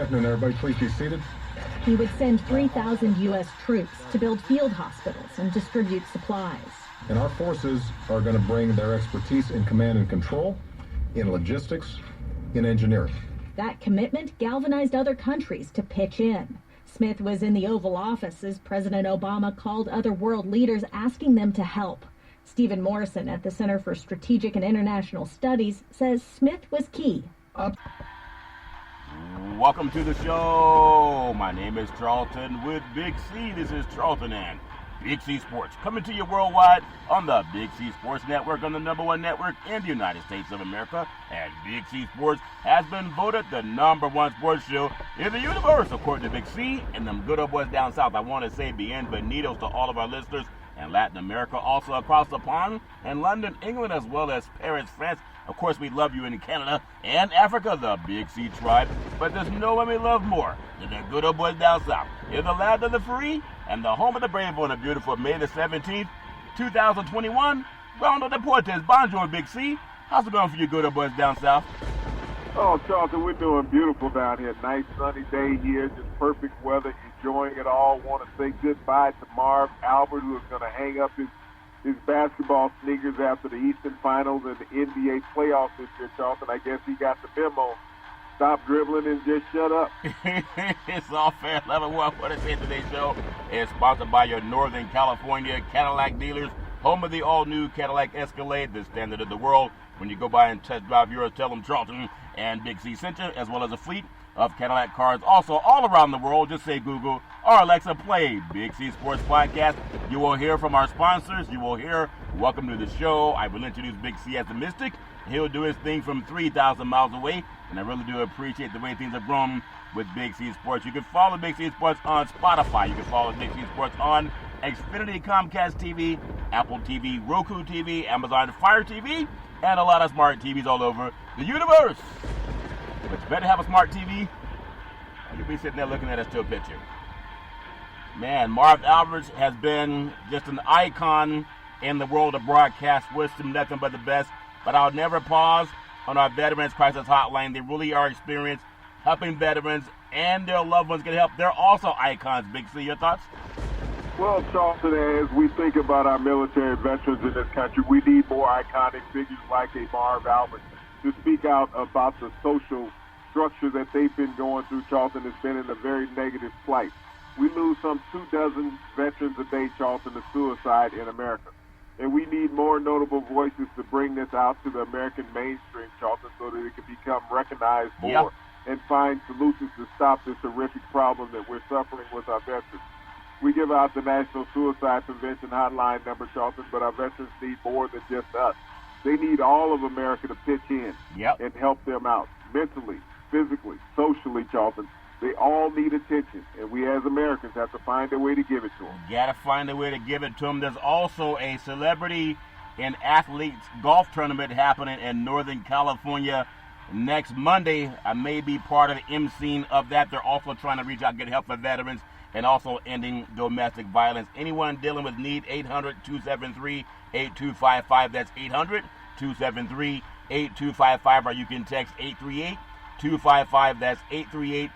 afternoon, everybody. Please be seated. He would send 3,000 U.S. troops to build field hospitals and distribute supplies. And our forces are going to bring their expertise in command and control, in logistics, in engineering. That commitment galvanized other countries to pitch in. Smith was in the Oval Office as President Obama called other world leaders asking them to help. Stephen Morrison at the Center for Strategic and International Studies says Smith was key. Welcome to the show. My name is Charlton with Big C. This is Charlton and Big C Sports, coming to you worldwide on the Big C Sports Network, on the #1 network in the United States of America. And Big C Sports has been voted the #1 sports show in the universe, according to Big C and them good old boys down south. I want to say bienvenidos to all of our listeners in Latin America, also across the pond, and London, England, as well as Paris, France. Of course, we love you in Canada and Africa, the Big C tribe. But there's no one we love more than the good old boys down south. It's the land of the free and the home of the brave on a beautiful May the 17th, 2021. Rondo Deportes, bonjour, Big C. How's it going for you good old boys down south? Oh, Charlton, we're doing beautiful down here. Nice sunny day here, just perfect weather, enjoying it all. Want to say goodbye to Marv Albert, who is going to hang up his basketball sneakers after the Eastern Finals and the NBA playoffs this year, Charlton. I guess he got the memo. Stop dribbling and just shut up. It's all fair. 11-1. What I say today's show is sponsored by your Northern California Cadillac dealers, home of the all-new Cadillac Escalade, the standard of the world. When you go by and test drive yours, tell them Charlton and Big C sent you, as well as a fleet of Cadillac cars also all around the world. Just say Google or Alexa, play Big C Sports Podcast. You will hear from our sponsors. You will hear welcome to the show. I will introduce Big C as the Mystic. He'll do his thing from 3,000 miles away, and I really do appreciate the way things have grown with Big C Sports. You can follow Big C Sports on Spotify. You can follow Big C Sports on Xfinity, Comcast TV, Apple TV, Roku TV, Amazon Fire TV, and a lot of smart TVs all over the universe. But you better have a smart TV, or you'll be sitting there looking at a still picture. Man, Marv Albert has been just an icon in the world of broadcast. Wish him nothing but the best. But I'll never pause on our Veterans Crisis Hotline. They really are experienced helping veterans and their loved ones get help. They're also icons. Big C, your thoughts? Well, Charlton, as we think about our military veterans in this country, we need more iconic figures like a Marv Albert to speak out about the social structure that they've been going through. Charlton has been in a very negative plight. We lose some 24 veterans a day, Charlton, to suicide in America. And we need more notable voices to bring this out to the American mainstream, Charlton, so that it can become recognized more and find solutions to stop this horrific problem that we're suffering with our veterans. We give out the National Suicide Prevention Hotline number, Charlton, but our veterans need more than just us. They need all of America to pitch in and help them out mentally, physically, socially, Charlton. They all need attention, and we as Americans have to find a way to give it to them. You got to find a way to give it to them. There's also a celebrity and athletes golf tournament happening in Northern California next Monday. I may be part of the emceeing of that. They're also trying to reach out and get help for veterans and also ending domestic violence. Anyone dealing with need, 800-273-8255. That's 800-273-8255, or you can text 838-255. That's 838-255.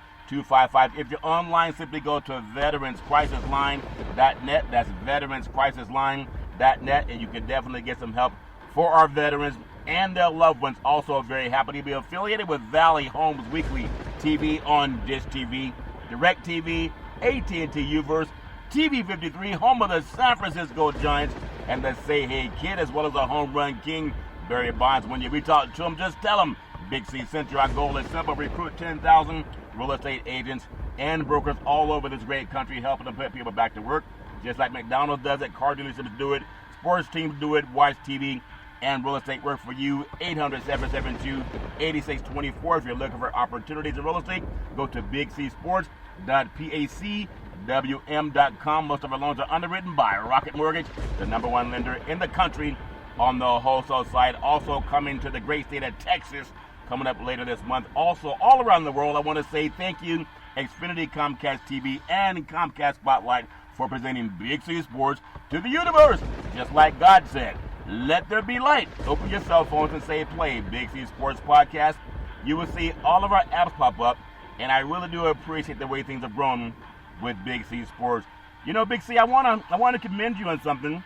If you're online, simply go to veteranscrisisline.net. That's veteranscrisisline.net, and you can definitely get some help for our veterans and their loved ones. Also very happy to be affiliated with Valley Homes Weekly TV on Dish TV, DirecTV, AT&T Uverse, TV 53, home of the San Francisco Giants, and the Say Hey Kid, as well as the home run king, Barry Bonds. When you reach out to him, just tell him Big C sent you. Our goal is simple: recruit 10,000 real estate agents and brokers all over this great country, helping them put people back to work, just like McDonald's does it, car dealerships do it, sports teams do it, watch TV and real estate work for you. 800-772-8624. If you're looking for opportunities in real estate, go to bigcsports.pacwm.com. Most of our loans are underwritten by Rocket Mortgage, the #1 lender in the country on the wholesale side. Also coming to the great state of Texas coming up later this month. Also all around the world, I want to say thank you, Xfinity, Comcast TV, and Comcast Spotlight, for presenting Big C Sports to the universe. Just like God said, let there be light. Open your cell phones and say play Big C Sports Podcast. You will see all of our apps pop up, And I really do appreciate the way things have grown with Big C Sports. You know, Big C, I want to commend you on something,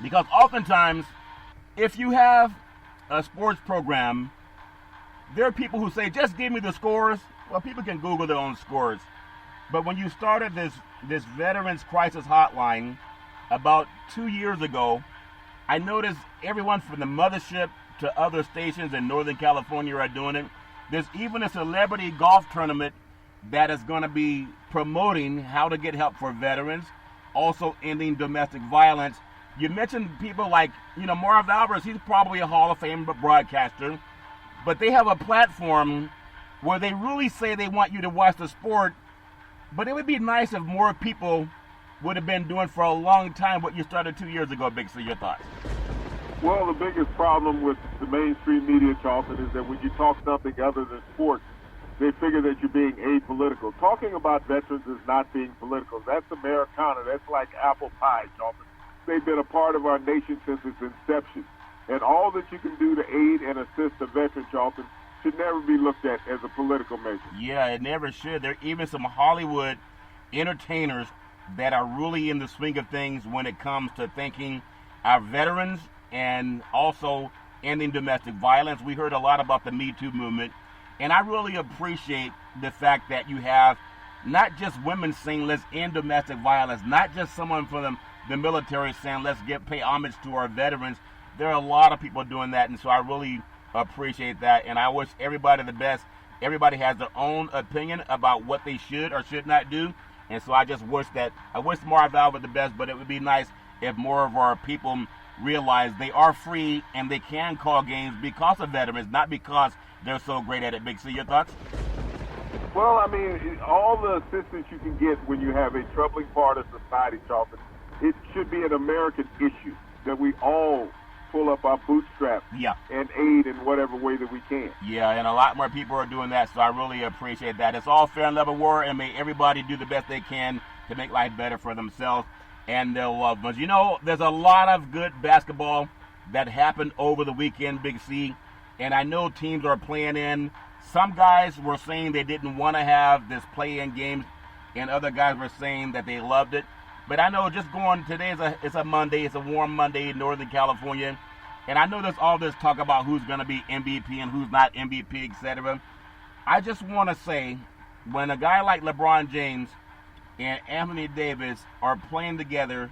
because oftentimes, if you have a sports program, there are people who say, just give me the scores. Well, people can Google their own scores. But when you started this Veterans Crisis Hotline about 2 years ago, I noticed everyone from the mothership to other stations in Northern California are doing it. There's even a celebrity golf tournament that is going to be promoting how to get help for veterans, also ending domestic violence. You mentioned people like, Marv Alvarez, he's probably a Hall of Fame broadcaster, but they have a platform where they really say they want you to watch the sport, but it would be nice if more people would have been doing for a long time what you started 2 years ago, Big C. Your thoughts? Well, the biggest problem with the mainstream media, Charlton, is that when you talk something other than sports, they figure that you're being apolitical. Talking about veterans is not being political. That's Americana. That's like apple pie, Charlton. They've been a part of our nation since its inception. And all that you can do to aid and assist a veteran, Charlton, should never be looked at as a political measure. Yeah, it never should. There are even some Hollywood entertainers that are really in the swing of things when it comes to thanking our veterans and also ending domestic violence. We heard a lot about the Me Too movement, and I really appreciate the fact that you have not just women saying let's end domestic violence, not just someone from the military saying let's pay homage to our veterans. There are a lot of people doing that, and so I really appreciate that, and I wish everybody the best. Everybody has their own opinion about what they should or should not do, and so I wish Marv Alvarez the best, but it would be nice if more of our people realize they are free and they can call games because of veterans, not because they're so great at it. Big C, your thoughts? Well, I mean, all the assistance you can get when you have a troubling part of society, Charlton, it should be an American issue that we all pull up our bootstraps and aid in whatever way that we can. Yeah, and a lot more people are doing that, so I really appreciate that. It's all fair and level war, and may everybody do the best they can to make life better for themselves and their loved ones. There's a lot of good basketball that happened over the weekend, Big C, and I know teams are playing in. Some guys were saying they didn't want to have this play-in games, and other guys were saying that they loved it. But I know today it's a Monday, it's a warm Monday in Northern California, and I know there's all this talk about who's going to be MVP and who's not MVP, etc. I just want to say, when a guy like LeBron James and Anthony Davis are playing together,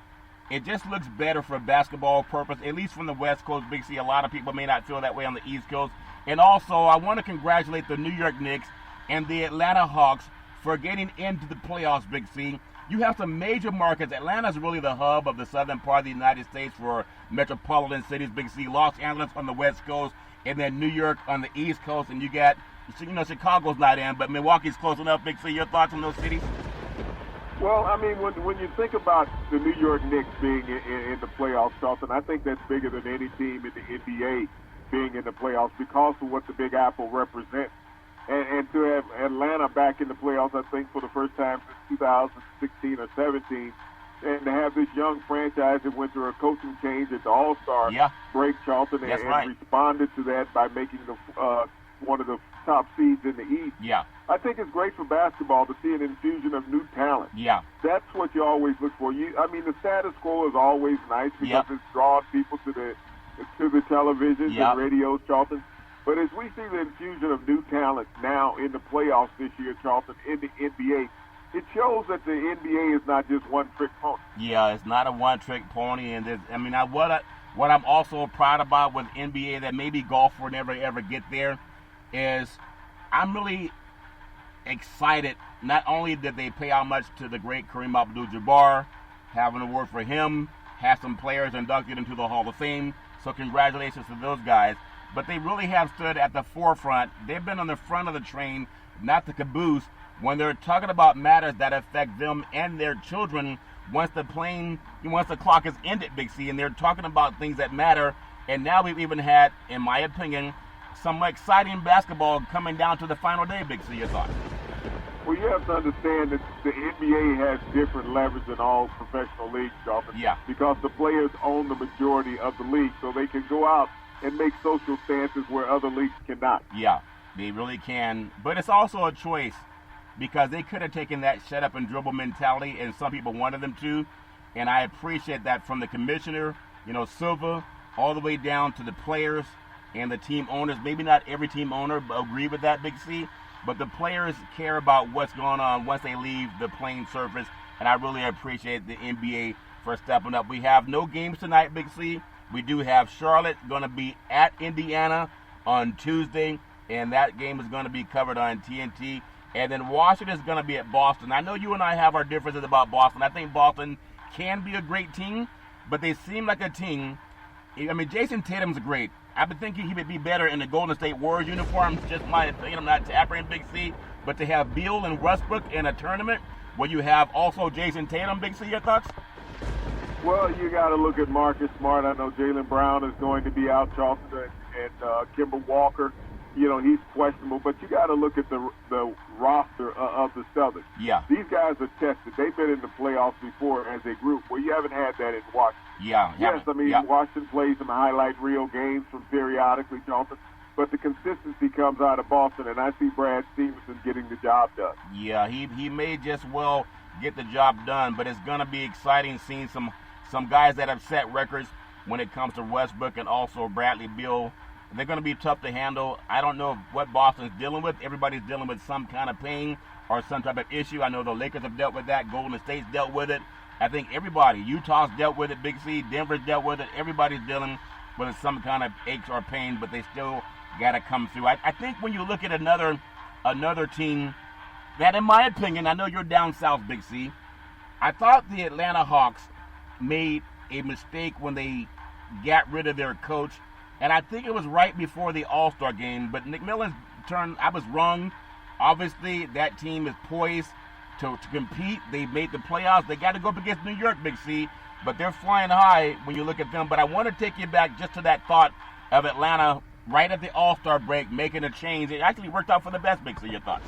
it just looks better for basketball purpose, at least from the West Coast, Big C. A lot of people may not feel that way on the East Coast. And also, I want to congratulate the New York Knicks and the Atlanta Hawks for getting into the playoffs, Big C. You have some major markets. Atlanta's really the hub of the southern part of the United States for metropolitan cities, Big C. Los Angeles on the West Coast, and then New York on the East Coast. And you got, Chicago's not in, but Milwaukee's close enough, Big C. Your thoughts on those cities? Well, I mean, when you think about the New York Knicks being in the playoffs, Charlton, I think that's bigger than any team in the NBA being in the playoffs because of what the Big Apple represents. And to have Atlanta back in the playoffs, I think, for the first time since 2016 or 17, and to have this young franchise that went through a coaching change at the All-Star break, Charlton, and responded to that by making the one of the top seeds in the East. Yeah. I think it's great for basketball to see an infusion of new talent. Yeah. That's what you always look for. The status quo is always nice because it's drawing people to the televisions and radios, Charlton. But as we see the infusion of new talent now in the playoffs this year, Charlton, in the NBA, it shows that the NBA is not just one-trick pony. Yeah, it's not a one-trick pony. And what I'm also proud about with NBA that maybe golf will never ever get there is I'm really excited. Not only did they pay homage to the great Kareem Abdul-Jabbar, have an award for him, have some players inducted into the Hall of Fame, so congratulations to those guys. But they really have stood at the forefront. They've been on the front of the train, not the caboose, when they're talking about matters that affect them and their children once the clock is ended, Big C, and they're talking about things that matter. And now we've even had, in my opinion, some exciting basketball coming down to the final day, Big C. Your thoughts? Well, you have to understand that the NBA has different leverage than all professional leagues, Charlton. Yeah. Because the players own the majority of the league, so they can go out and make social stances where other leagues cannot. Yeah, they really can. But it's also a choice. because they could have taken that shut up and dribble mentality, and some people wanted them to. And I appreciate that from the commissioner, Silva, all the way down to the players and the team owners. Maybe not every team owner agree with that, Big C, but the players care about what's going on once they leave the playing surface, and I really appreciate the NBA for stepping up. We have no games tonight, Big C. We do have Charlotte going to be at Indiana on Tuesday, and that game is going to be covered on TNT. And then Washington is going to be at Boston. I know you and I have our differences about Boston. I think Boston can be a great team, but they seem like a team. I mean, Jason Tatum's great. I've been thinking he would be better in the Golden State Warriors uniform. Just my opinion. I'm not tapping Big C. But to have Beal and Westbrook in a tournament where you have also Jason Tatum, Big C, your thoughts? Well, you got to look at Marcus Smart. I know Jaylen Brown is going to be out, Charleston, and Kemba Walker. He's questionable, but you got to look at the roster of the Celtics. Yeah. These guys are tested. They've been in the playoffs before as a group. Well, you haven't had that in Washington. Yeah. Yes, I mean, Washington plays some highlight reel games from periodically, Charleston, but the consistency comes out of Boston, and I see Brad Stevenson getting the job done. Yeah, he may just well get the job done, but it's going to be exciting seeing some guys that have set records when it comes to Westbrook and also Bradley Beal. They're going to be tough to handle. I don't know what Boston's dealing with. Everybody's dealing with some kind of pain or some type of issue. I know the Lakers have dealt with that. Golden State's dealt with it. I think everybody. Utah's dealt with it, Big C. Denver's dealt with it. Everybody's dealing with some kind of aches or pain, but they still got to come through. I think when you look at another team that, in my opinion, I know you're down south, Big C, I thought the Atlanta Hawks made a mistake when they got rid of their coach. And I think it was right before the All-Star game. But McMillan's turn, I was wrong. Obviously, that team is poised to compete. They made the playoffs. They got to go up against New York, Big C. But they're flying high when you look at them. But I want to take you back just to that thought of Atlanta right at the All-Star break making a change. It actually worked out for the best, Big C. Your thoughts?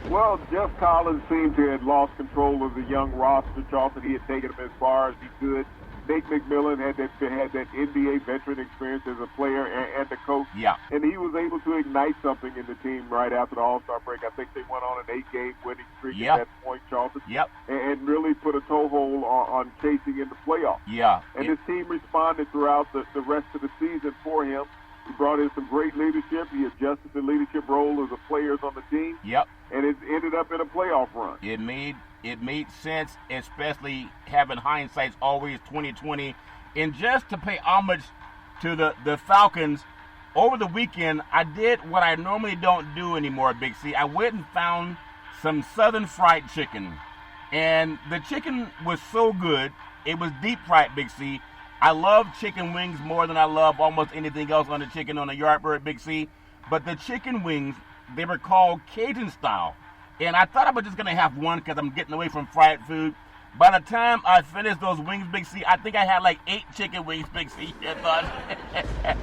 Well, Jeff Collins seemed to have lost control of the young roster, Charleston. He had taken them as far as he could. Nate McMillan had that NBA veteran experience as a player and a coach. Yeah. And he was able to ignite something in the team right after the All-Star break. I think they went on an 8-game winning streak at that point, Charleston. Yep. And really put a toehold on chasing in the playoffs. Yeah. And his team responded throughout the rest of the season for him. He brought in some great leadership. He adjusted the leadership role of the players on the team. Yep. And it ended up in a playoff run. It made sense, especially having hindsight's always 2020. And just to pay homage to the Falcons, over the weekend, I did what I normally don't do anymore, Big C. I went and found some Southern fried chicken. And the chicken was so good. It was deep fried, Big C. I love chicken wings more than I love almost anything else on the chicken on the Yardbird, Big C. But the chicken wings, they were called Cajun style. And I thought I was just going to have one because I'm getting away from fried food. By the time I finished those wings, Big C, I think I had like 8 chicken wings, Big C.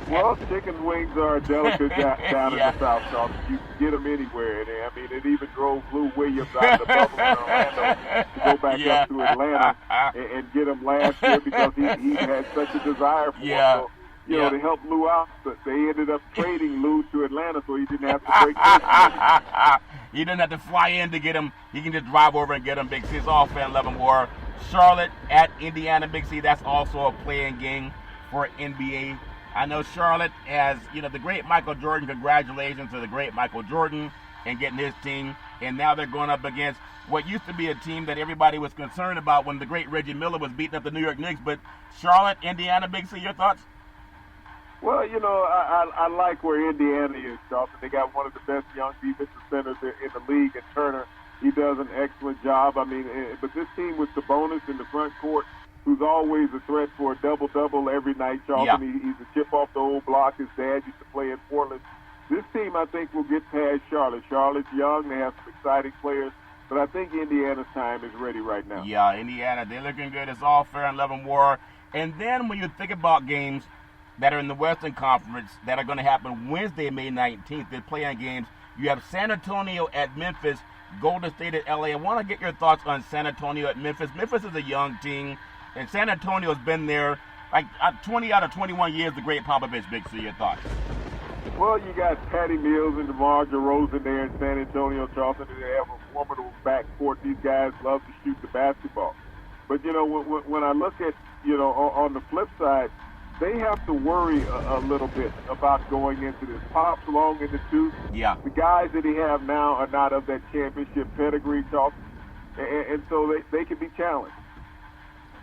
Well, chicken wings are a delicacy down in the South, Charleston. You can get them anywhere. I mean, it even drove Lou Williams out of the Buffalo and Orlando to go back up to Atlanta and get them last year because he had such a desire for them. So, to help Lou out, they ended up trading Lou to Atlanta so he didn't have to break this. He didn't have to fly in to get him. He can just drive over and get him, Big C. It's all fan love and war. Charlotte at Indiana, Big C. That's also a playing game for NBA. I know Charlotte has, the great Michael Jordan. Congratulations to the great Michael Jordan and getting his team. And now they're going up against what used to be a team that everybody was concerned about when the great Reggie Miller was beating up the New York Knicks. But Charlotte, Indiana, Big C, your thoughts? Well, I like where Indiana is, Charleston. They got one of the best young defensive centers in the league, and Turner. He does an excellent job. I mean, but this team with Sabonis in the front court, who's always a threat for a double-double every night, Charleston. He's a chip off the old block. His dad used to play in Portland. This team, I think, will get past Charlotte. Charlotte's young. They have some exciting players. But I think Indiana's time is ready right now. Yeah, Indiana, they're looking good. It's all fair and love and war. And then when you think about games that are in the Western Conference that are going to happen Wednesday, May 19th, they're playing games. You have San Antonio at Memphis, Golden State at LA. I want to get your thoughts on San Antonio at Memphis. Memphis is a young team, and San Antonio's been there like 20 out of 21 years, the great Popovich. Big C, your thoughts? Well, you got Patty Mills and DeMar DeRozan there in San Antonio, Charleston. They have a formidable backcourt. These guys love to shoot the basketball. But, when I look at, on the flip side, they have to worry a little bit about going into this. Pop's long in the tooth. Yeah. The guys that he have now are not of that championship pedigree, Charleston. And so they can be challenged.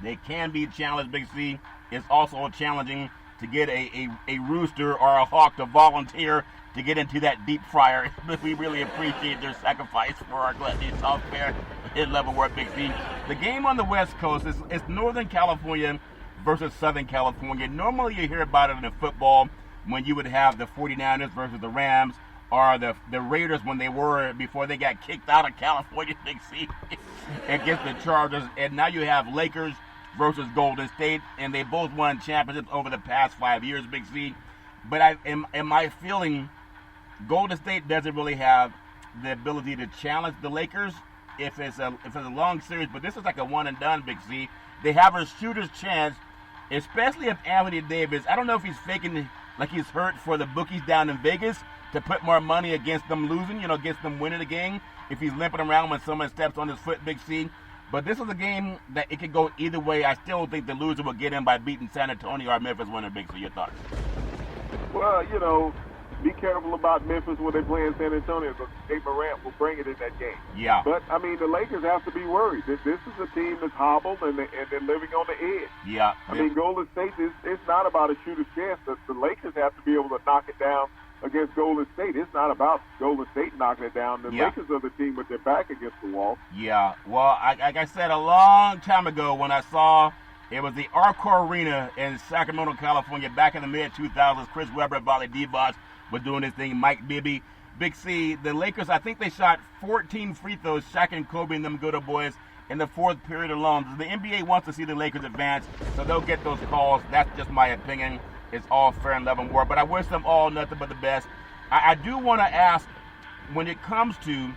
They can be challenged, Big C. It's also challenging to get a rooster or a hawk to volunteer to get into that deep fryer. But we really appreciate their sacrifice for our gluttony software at level work, Big C. The game on the West Coast is Northern California versus Southern California. Normally you hear about it in football when you would have the 49ers versus the Rams, or the Raiders when they were, before they got kicked out of California, Big C, against the Chargers. And now you have Lakers versus Golden State, and they both won championships over the past 5 years, Big C. But in my feeling, Golden State doesn't really have the ability to challenge the Lakers if it's a long series. But this is like a one and done, Big C. They have a shooter's chance, especially if Anthony Davis, I don't know if he's faking like he's hurt for the bookies down in Vegas to put more money against them losing, against them winning the game, if he's limping around when someone steps on his foot, Big C. But this is a game that it could go either way. I still think the loser will get in by beating San Antonio or Memphis winning, Big C. Your thoughts? Well, be careful about Memphis when they play in San Antonio, because Dave Morant will bring it in that game. Yeah. But, the Lakers have to be worried. This is a team that's hobbled, and they're living on the edge. Yeah. Golden State, it's not about a shooter's chance. The Lakers have to be able to knock it down against Golden State. It's not about Golden State knocking it down. The Lakers are the team with their back against the wall. Yeah. Well, like I said a long time ago when I saw it was the Arcor Arena in Sacramento, California, back in the mid-2000s, Chris Webber, Volley D-Bots was doing this thing, Mike Bibby. Big C, the Lakers, I think they shot 14 free throws, Shaq and Kobe and them good old boys in the fourth period alone. The NBA wants to see the Lakers advance, so they'll get those calls. That's just my opinion. It's all fair and love and war, but I wish them all nothing but the best. I do want to ask, when it comes to,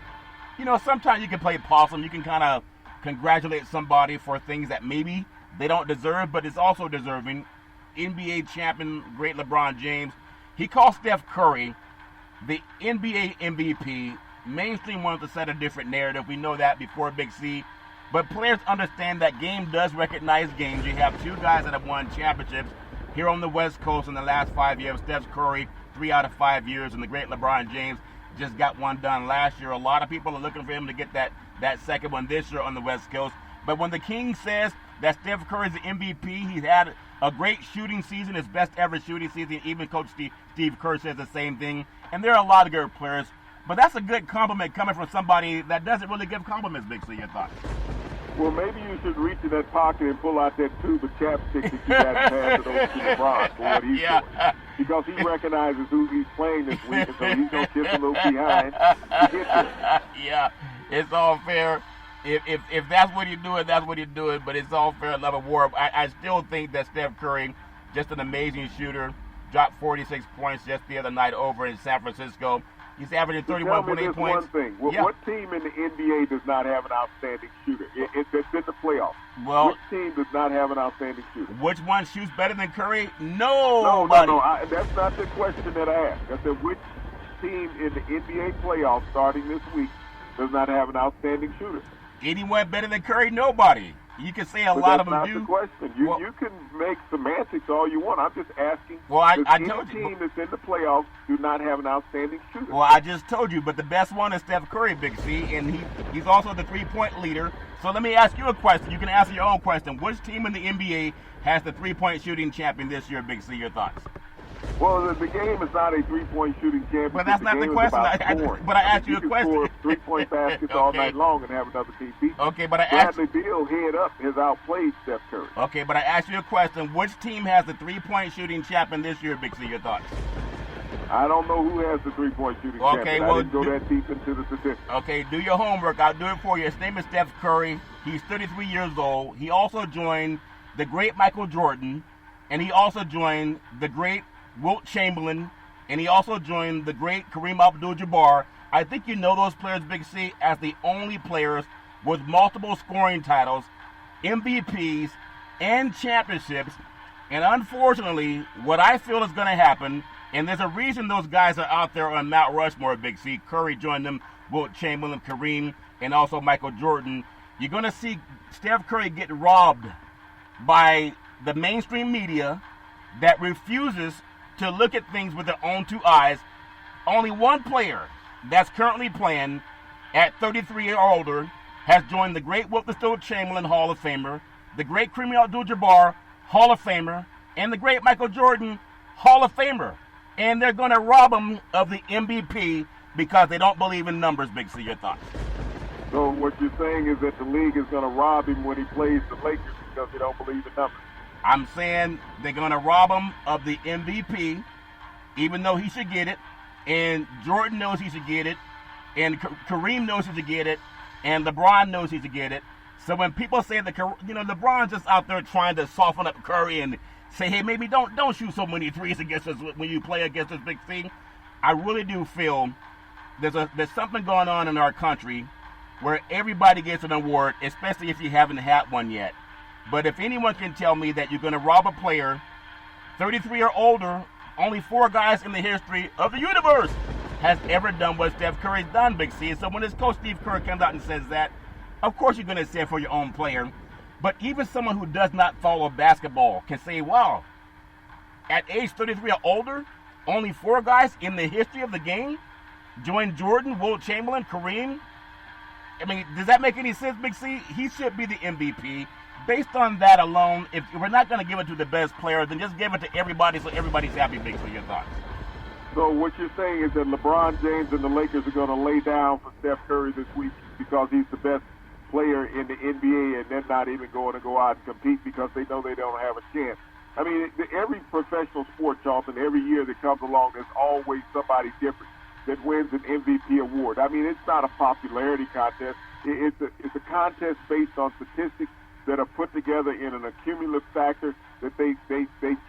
sometimes you can play possum. You can kind of congratulate somebody for things that maybe they don't deserve, but it's also deserving. NBA champion, great LeBron James. He called Steph Curry the NBA MVP. Mainstream wants to set a different narrative. We know that before, Big C. But players understand that game does recognize games. You have two guys that have won championships here on the West Coast in the last 5 years. Steph Curry, 3 out of 5 years, and the great LeBron James just got one done last year. A lot of people are looking for him to get that second one this year on the West Coast. But when the King says that Steph Curry is the MVP, he's had a great shooting season, his best ever shooting season. Even Coach Steve Kerr says the same thing. And there are a lot of good players. But that's a good compliment coming from somebody that doesn't really give compliments, Big C. Your thoughts? Well, maybe you should reach in that pocket and pull out that tube of chapstick that you got and pass it over to LeBron for what he's doing. Because he recognizes who he's playing this week, and so he's going to kiss a little behind to get there. Yeah, it's all fair. If that's what you're doing, that's what you're doing. But it's all fair, love of war. I still think that Steph Curry, just an amazing shooter, dropped 46 points just the other night over in San Francisco. He's averaging 31.8 points. One thing. What team in the NBA does not have an outstanding shooter? It's in the playoffs. Well, which team does not have an outstanding shooter? Which one shoots better than Curry? No. That's not the question that I asked. I said, which team in the NBA playoffs starting this week does not have an outstanding shooter? Anyone better than Curry? Nobody. You can say a lot of them do. That's not the question. You can make semantics all you want. I'm just asking. Well, I told you. Team that's in the playoffs do not have an outstanding shooter. Well, I just told you, but the best one is Steph Curry, Big C, and he's also the three-point leader. So let me ask you a question. You can answer your own question. Which team in the NBA has the three-point shooting champion this year, Big C? Your thoughts? Well, the game is not a three-point shooting championship. But that's not the question. But I asked you a question. You can score three-point baskets all night long and have another team beat. Okay, but I asked Bradley Beal head up has outplayed Steph Curry. Okay, but I asked you a question. Which team has the three-point shooting champion this year, Big C? Your thoughts? I don't know who has the three-point shooting champion. Well, I didn't go that deep into the statistics. Okay, do your homework. I'll do it for you. His name is Steph Curry. He's 33 years old. He also joined the great Michael Jordan, and he also joined the great Wilt Chamberlain, and he also joined the great Kareem Abdul-Jabbar. I think you know those players, Big C, as the only players with multiple scoring titles, MVPs, and championships. And unfortunately, what I feel is going to happen And there's a reason those guys are out there on Mount Rushmore, Big C. Curry joined them, Wilt Chamberlain, Kareem, and also Michael Jordan. You're going to see Steph Curry get robbed by the mainstream media that refuses to look at things with their own two eyes. Only one player that's currently playing at 33 or older has joined the great Wilt Chamberlain Hall of Famer, the great Kareem Abdul-Jabbar Hall of Famer, and the great Michael Jordan Hall of Famer. And they're going to rob him of the MVP because they don't believe in numbers, Big C. Your thoughts? So what you're saying is that the league is going to rob him when he plays the Lakers because they don't believe in numbers. I'm saying they're going to rob him of the MVP, even though he should get it. And Jordan knows he should get it. And Kareem knows he should get it. And LeBron knows he should get it. So when people say that, LeBron's just out there trying to soften up Curry and say, hey, maybe don't shoot so many threes against us when you play against this Big C. I really do feel there's something going on in our country where everybody gets an award, especially if you haven't had one yet. But if anyone can tell me that you're going to rob a player 33 or older, only 4 guys in the history of the universe has ever done what Steph Curry's done, Big C. So when his coach Steve Kerr comes out and says that, of course you're going to say it for your own player. But even someone who does not follow basketball can say, wow, at age 33 or older, only 4 guys in the history of the game joined Jordan, Wilt Chamberlain, Kareem. I mean, does that make any sense, Big C? He should be the MVP. Based on that alone, if we're not going to give it to the best player, then just give it to everybody so everybody's happy, Big C. Your thoughts? So what you're saying is that LeBron James and the Lakers are going to lay down for Steph Curry this week because he's the best player in the NBA, and they're not even going to go out and compete because they know they don't have a chance. I mean, every professional sport, Charlton, every year that comes along, there's always somebody different that wins an MVP award. I mean, it's not a popularity contest. It's a contest based on statistics that are put together in an accumulative factor that they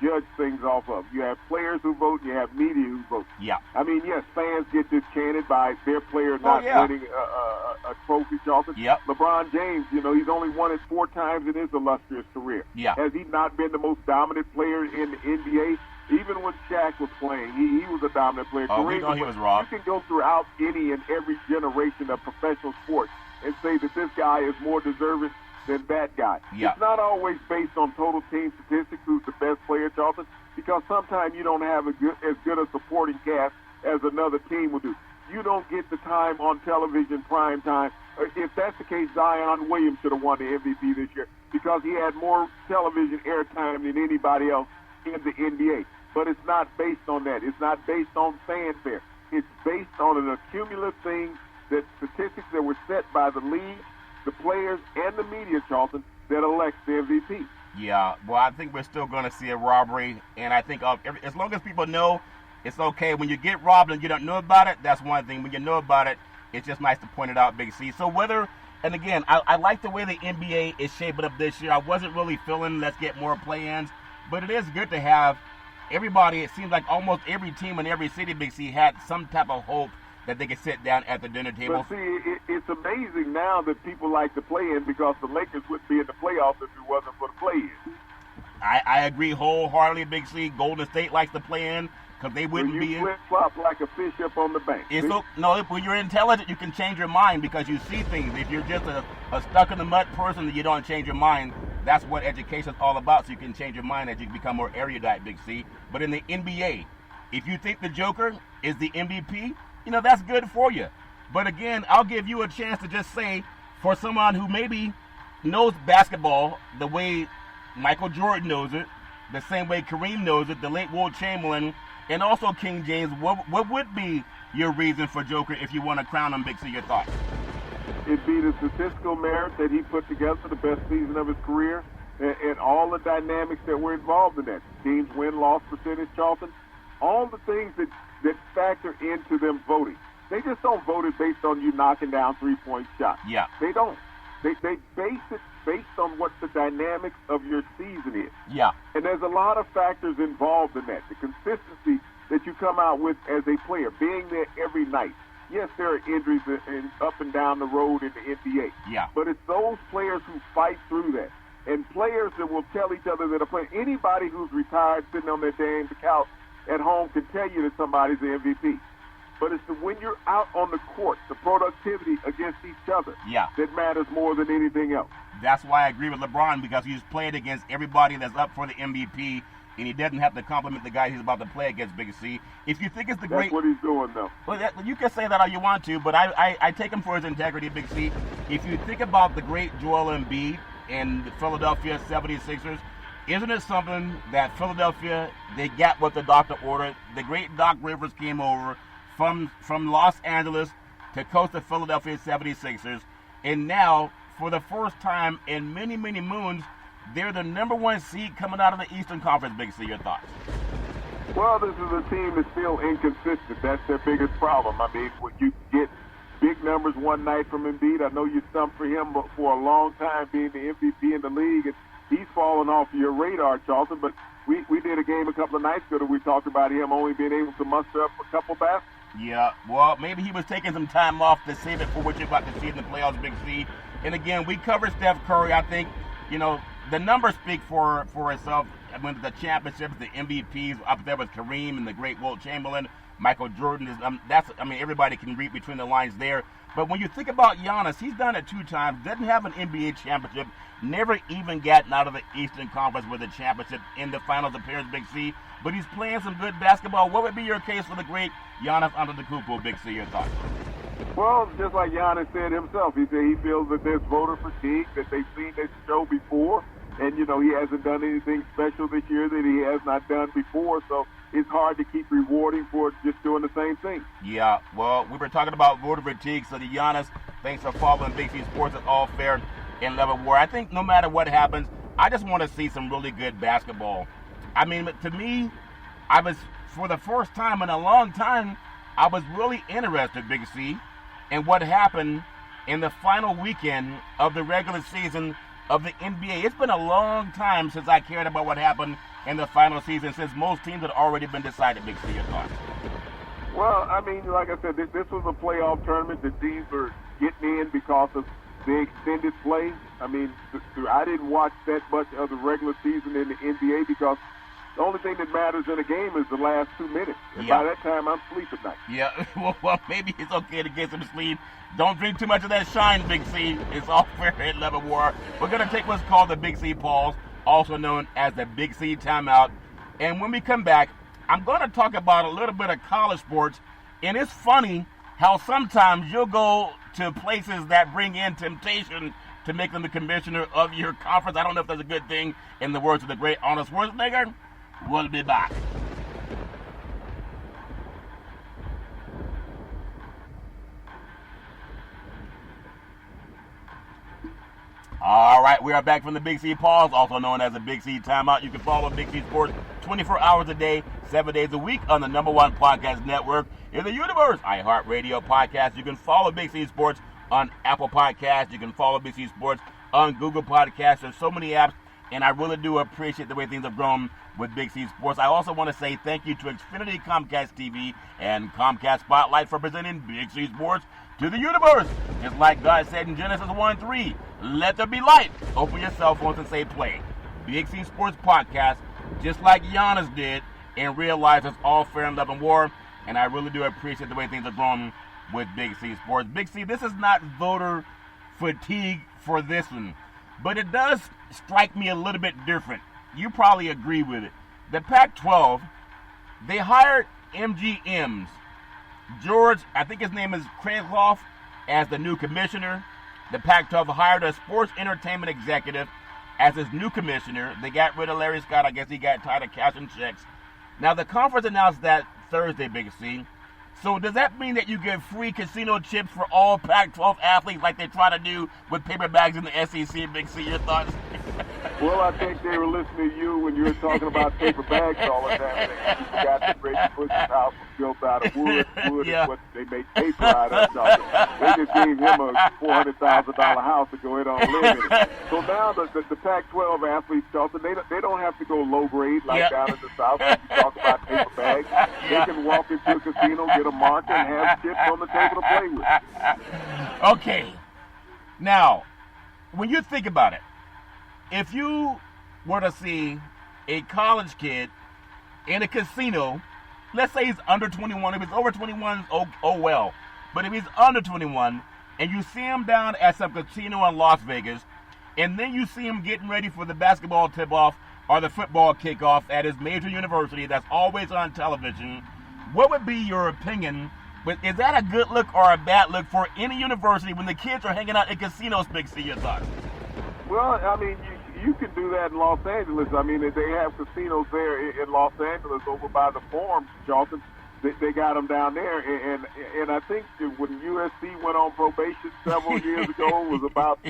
judge things off of. You have players who vote, you have media who vote. Yeah. I mean, yes, fans get disenchanted by their player not winning a trophy, Charlton. Yep. LeBron James, he's only won it 4 times in his illustrious career. Yeah. Has he not been the most dominant player in the NBA? Even when Shaq was playing, he was a dominant player. Oh, we know he was wrong. You can go throughout any and every generation of professional sports and say that this guy is more deserving than that guy. Yeah. It's not always based on total team statistics who's the best player, Charlton, because sometimes you don't have as good a supporting cast as another team will do. You don't get the time on television, prime time. If that's the case, Zion Williams should have won the MVP this year because he had more television airtime than anybody else in the NBA. But it's not based on that. It's not based on fanfare. It's based on an accumulative thing, that statistics that were set by the league, the players, and the media, Charlton, that elects the MVP. Yeah, well, I think we're still going to see a robbery, and I think as long as people know it's okay. When you get robbed and you don't know about it, that's one thing. When you know about it, it's just nice to point it out, Big C. So and again, I like the way the NBA is shaping up this year. I wasn't really feeling let's get more play-ins, but it is good to have everybody. It seems like almost every team in every city, Big C, had some type of hope that they could sit down at the dinner table. But see, it's amazing now that people like to play in because the Lakers wouldn't be in the playoffs if it wasn't for the play-in. I agree wholeheartedly, Big C. Golden State likes to play in because they wouldn't be in. You flip-flop like a fish up on the bank. When you're intelligent, you can change your mind because you see things. If you're just a stuck-in-the-mud person and you don't change your mind, that's what education's all about, so you can change your mind as you become more erudite, Big C. But in the NBA, if you think the Joker is the MVP, that's good for you. But again, I'll give you a chance to just say, for someone who maybe knows basketball the way Michael Jordan knows it, the same way Kareem knows it, the late Wilt Chamberlain, and also King James, what would be your reason for Joker if you want to crown him, Big C? Your thoughts? It'd be the statistical merit that he put together, the best season of his career, and all the dynamics that were involved in that. Teams win-loss percentage, Charlton, all the things that factor into them voting. They just don't vote it based on you knocking down three-point shots. Yeah. They don't. They base it based on what the dynamics of your season is. Yeah. And there's a lot of factors involved in that. The consistency that you come out with as a player, being there every night. Yes, there are injuries up and down the road in the NBA. Yeah. But it's those players who fight through that. And players that will tell each other that are playing. Anybody who's retired sitting on their damn couch at home can tell you that somebody's the MVP. But it's when you're out on the court, the productivity against each other that matters more than anything else. That's why I agree with LeBron, because he's played against everybody that's up for the MVP, and he doesn't have to compliment the guy he's about to play against, Big C. If you think it's the That's what he's doing, though. Well, you can say that all you want to, but I take him for his integrity, Big C. If you think about the great Joel Embiid and the Philadelphia 76ers, isn't it something that Philadelphia, they got what the doctor ordered? The great Doc Rivers came over from Los Angeles to coach the Philadelphia 76ers, and now, for the first time in many, many moons, they're the number one seed coming out of the Eastern Conference. Big C, your thoughts? Well, this is a team that's still inconsistent. That's their biggest problem. I mean, when you get big numbers one night from Embiid, I know you stumped for him for a long time being the MVP in the league, and he's fallen off your radar, Charlton, but we did a game a couple of nights ago that we talked about him only being able to muster up a couple baskets. Yeah, well, maybe he was taking some time off to save it for what you're about to see in the playoffs, Big C. And again, we covered Steph Curry. I think, the numbers speak for itself. I mean, the championships, the MVPs, up there with Kareem and the great Wilt Chamberlain, Michael Jordan. Everybody can read between the lines there. But when you think about Giannis, he's done it 2 times, doesn't have an NBA championship, never even gotten out of the Eastern Conference with a championship in the finals appearance, Big C. But he's playing some good basketball. What would be your case for the great Giannis Antetokounmpo, Big C? Your thoughts? Well, just like Giannis said himself, he said he feels that there's voter fatigue, that they've seen this show before, and, he hasn't done anything special this year that he has not done before, so it's hard to keep rewarding for just doing the same thing. Yeah, well, we were talking about voter fatigue, so to Giannis, thanks for following Big C Sports. It's all fair in level war. I think no matter what happens, I just want to see some really good basketball. I mean, to me, for the first time in a long time, I was really interested, Big C, in what happened in the final weekend of the regular season of the NBA. It's been a long time since I cared about what happened in the final season, since most teams had already been decided. Big C, your thoughts? Well, I mean, like I said, this was a playoff tournament. The teams were getting in because of the extended play. I mean, I didn't watch that much of the regular season in the NBA because the only thing that matters in a game is the last 2 minutes. And by that time, I'm asleep at night. Yeah, well, maybe it's okay to get some sleep. Don't drink too much of that shine, Big C. It's all fair at level war. We're going to take what's called the Big C pause, also known as the Big C timeout. And when we come back, I'm going to talk about a little bit of college sports. And it's funny how sometimes you'll go to places that bring in temptation to make them the commissioner of your conference. I don't know if that's a good thing, in the words of the great Arnold Schwarzenegger. We'll be back. All right, we are back from the Big C pause, also known as the Big C timeout. You can follow Big C Sports 24 hours a day, 7 days a week on the #1 podcast network in the universe, iHeartRadio podcast. You can follow Big C Sports on Apple Podcasts. You can follow Big C Sports on Google Podcasts. There's so many apps, and I really do appreciate the way things have grown with Big C Sports. I also want to say thank you to Xfinity Comcast TV and Comcast Spotlight for presenting Big C Sports to the universe. Just like God said in Genesis 1:3, let there be light. Open your cell phones and say play. Big C Sports Podcast, just like Giannis did, and realize it's all fair in love and war. And I really do appreciate the way things are growing with Big C Sports. Big C, this is not voter fatigue for this one, but it does strike me a little bit different. You probably agree with it. The Pac-12, they hired MGM's George, I think his name is Krezloff, as the new commissioner. The Pac-12 hired a sports entertainment executive as his new commissioner. They got rid of Larry Scott. I guess he got tired of cashing checks. Now, the conference announced that Thursday, Big C. So does that mean that you get free casino chips for all Pac-12 athletes like they try to do with paper bags in the SEC, Big C? Your thoughts? Well, I think they were listening to you when you were talking about paper bags all the time. You forgot that Reggie Bush's house was built out of wood. Wood is what they make paper out of. They just gave him a $400,000 house to go ahead and live in it. So now the Pac-12 athletes, Charlton, they don't have to go low grade like down in the South when you talk about paper bags. They can walk into a casino, get a marker, and have chips on the table to play with. Okay. Now, when you think about it, if you were to see a college kid in a casino let's say he's under 21. If he's over 21, oh well. But if he's under 21 and you see him down at some casino in Las Vegas, and then you see him getting ready for the basketball tip-off or the football kickoff at his major university that's always on television, what would be your opinion? But is that a good look or a bad look for any university when the kids are hanging out in casinos, Big C, your thoughts? Well, I mean, you can do that in Los Angeles. I mean, they have casinos there in Los Angeles over by the Forum, Charlton. They got them down there, and I think when USC went on probation several years ago, it was about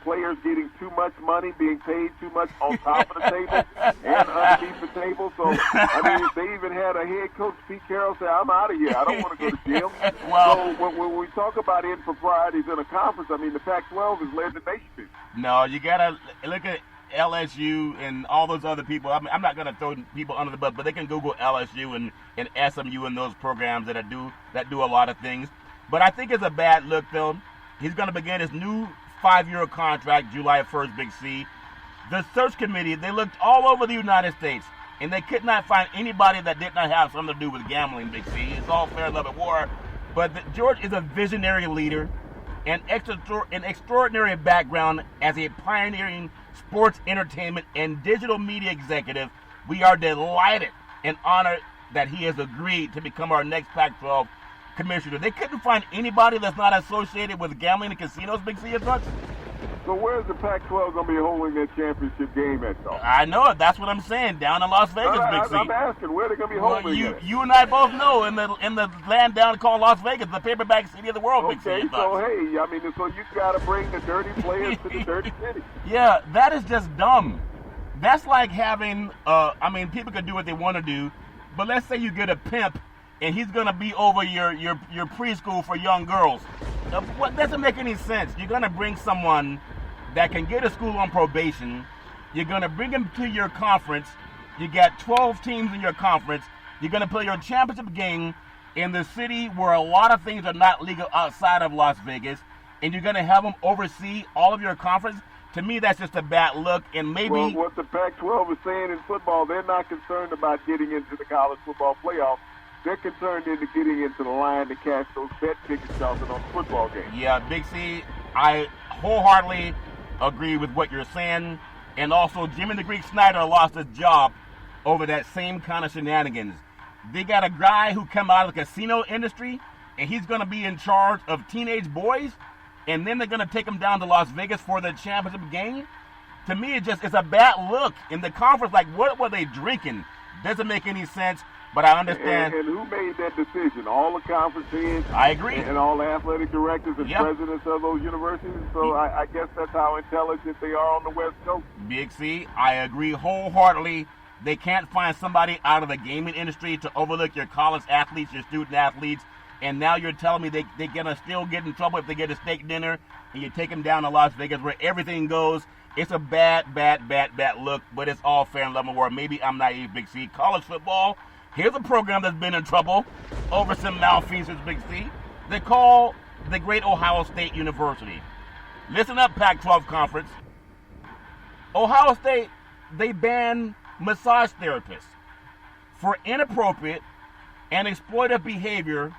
players getting too much money, being paid too much on top of the table and underneath the table. So, I mean, they even had a head coach, Pete Carroll, say, I'm out of here. I don't want to go to jail. Well, so when we talk about improprieties in a conference, I mean, the Pac-12 has led the nation. No, you got to look at LSU and all those other people. I mean, I'm not going to throw people under the bus, but they can Google LSU and SMU and those programs that do a lot of things. But I think it's a bad look, though. He's going to begin his new 5-year contract July 1st, Big C. The search committee, they looked all over the United States, and they could not find anybody that did not have something to do with gambling, Big C. It's all fair, love, and war. But George is a visionary leader, an extraordinary background as a pioneering sports entertainment and digital media executive. We are delighted and honored that he has agreed to become our next Pac-12 commissioner. They couldn't find anybody that's not associated with gambling and casinos, Big C, thoughts? So where's the Pac-12 going to be holding their championship game at, though? I know it. That's what I'm saying. Down in Las Vegas, Big C. I'm asking, where they going to be holding it? You and I both know in the land down called Las Vegas, the paperback city of the world, Big C. Okay, so hey, I mean, so you got to bring the dirty players to the dirty city. Yeah, that is just dumb. That's like having, I mean, people can do what they want to do, but let's say you get a pimp and he's going to be over your preschool for young girls. What doesn't make any sense? You're going to bring someone that can get a school on probation. You're going to bring him to your conference. You got 12 teams in your conference. You're going to play your championship game in the city where a lot of things are not legal outside of Las Vegas, and you're going to have him oversee all of your conference. To me, that's just a bad look, and maybe... Well, what the Pac-12 is saying in football, they're not concerned about getting into the college football playoff. They're concerned into getting into the line to cash those bet tickets, Charlton, on the football game. Yeah, Big C, I wholeheartedly agree with what you're saying. And also, Jimmy the Greek Snyder lost his job over that same kind of shenanigans. They got a guy who come out of the casino industry, and he's going to be in charge of teenage boys, and then they're going to take him down to Las Vegas for the championship game. To me, it's a bad look. In the conference, like, what were they drinking? Doesn't make any sense. But I understand. And who made that decision? All the conference heads. I agree. And all the athletic directors and presidents of those universities. So I guess that's how intelligent they are on the West Coast. Big C, I agree wholeheartedly. They can't find somebody out of the gaming industry to overlook your college athletes, your student athletes. And now you're telling me they're going to still get in trouble if they get a steak dinner and you take them down to Las Vegas where everything goes. It's a bad look, but it's all fair and love and war. Maybe I'm naive, Big C. College football. Here's a program that's been in trouble over some malfeasance, Big C. They call the Great Ohio State University. Listen up, Pac-12 Conference. Ohio State, they ban massage therapists for inappropriate and exploitive behavior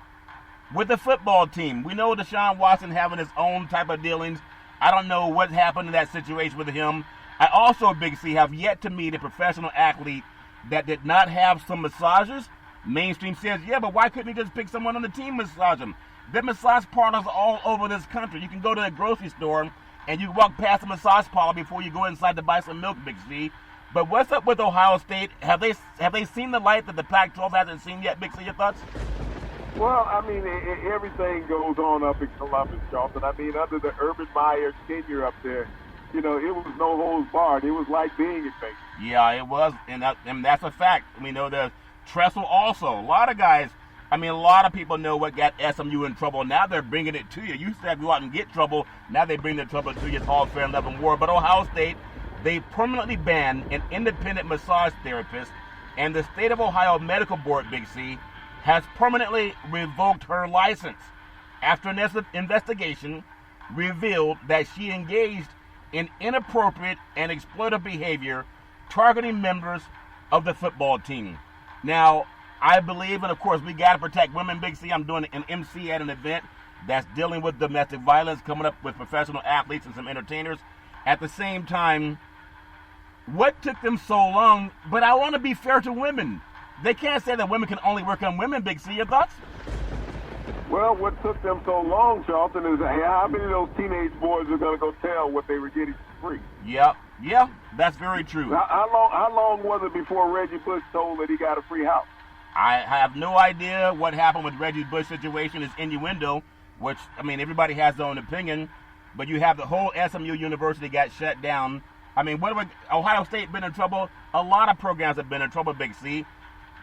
with the football team. We know Deshaun Watson having his own type of dealings. I don't know what happened in that situation with him. I also, Big C, have yet to meet a professional athlete that did not have some massages. Mainstream says, yeah, but why couldn't he just pick someone on the team massage him? There are massage parlors all over this country. You can go to a grocery store and you walk past a massage parlor before you go inside to buy some milk, Big C. But what's up with Ohio State? Have they seen the light that the Pac-12 hasn't seen yet, Big C? Your thoughts? Well, I mean, everything goes on up in Columbus, Charlton. I mean, under the Urban Meyer tenure up there, you know, it was no holds barred. It was like being at Vegas. Yeah, it was, and that's a fact. We know there's Tressel also. A lot of guys, I mean, a lot of people know what got SMU in trouble. Now they're bringing it to you. You said go out and get trouble. Now they bring the trouble to you. It's all fair and love and war. But Ohio State, they permanently banned an independent massage therapist, and the State of Ohio Medical Board, Big C, has permanently revoked her license after an investigation revealed that she engaged in inappropriate and exploitive behavior targeting members of the football team. Now, I believe, and of course, we got to protect women, Big C. I'm doing an MC at an event that's dealing with domestic violence, coming up with professional athletes and some entertainers. At the same time, what took them so long? But I want to be fair to women. They can't say that women can only work on women, Big C. Your thoughts? Well, what took them so long, Charlton, is how many of those teenage boys are going to go tell what they were getting for free? Yeah, that's very true. How long was it before Reggie Bush told that he got a free house? I have no idea what happened with Reggie Bush situation. Is innuendo, which, I mean, everybody has their own opinion, but you have the whole SMU University got shut down. I mean, Ohio State been in trouble? A lot of programs have been in trouble, Big C.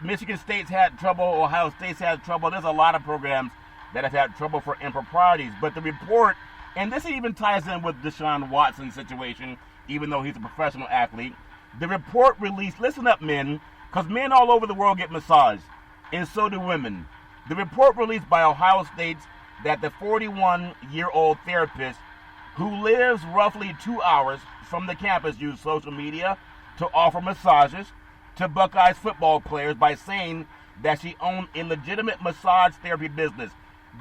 Michigan State's had trouble. Ohio State's had trouble. There's a lot of programs that have had trouble for improprieties. But the report, and this even ties in with Deshaun Watson's situation, even though he's a professional athlete, the report released, listen up, men, because men all over the world get massaged, and so do women. The report released by Ohio State that the 41-year-old therapist who lives roughly 2 hours from the campus used social media to offer massages to Buckeyes football players by saying that she owned a legitimate massage therapy business.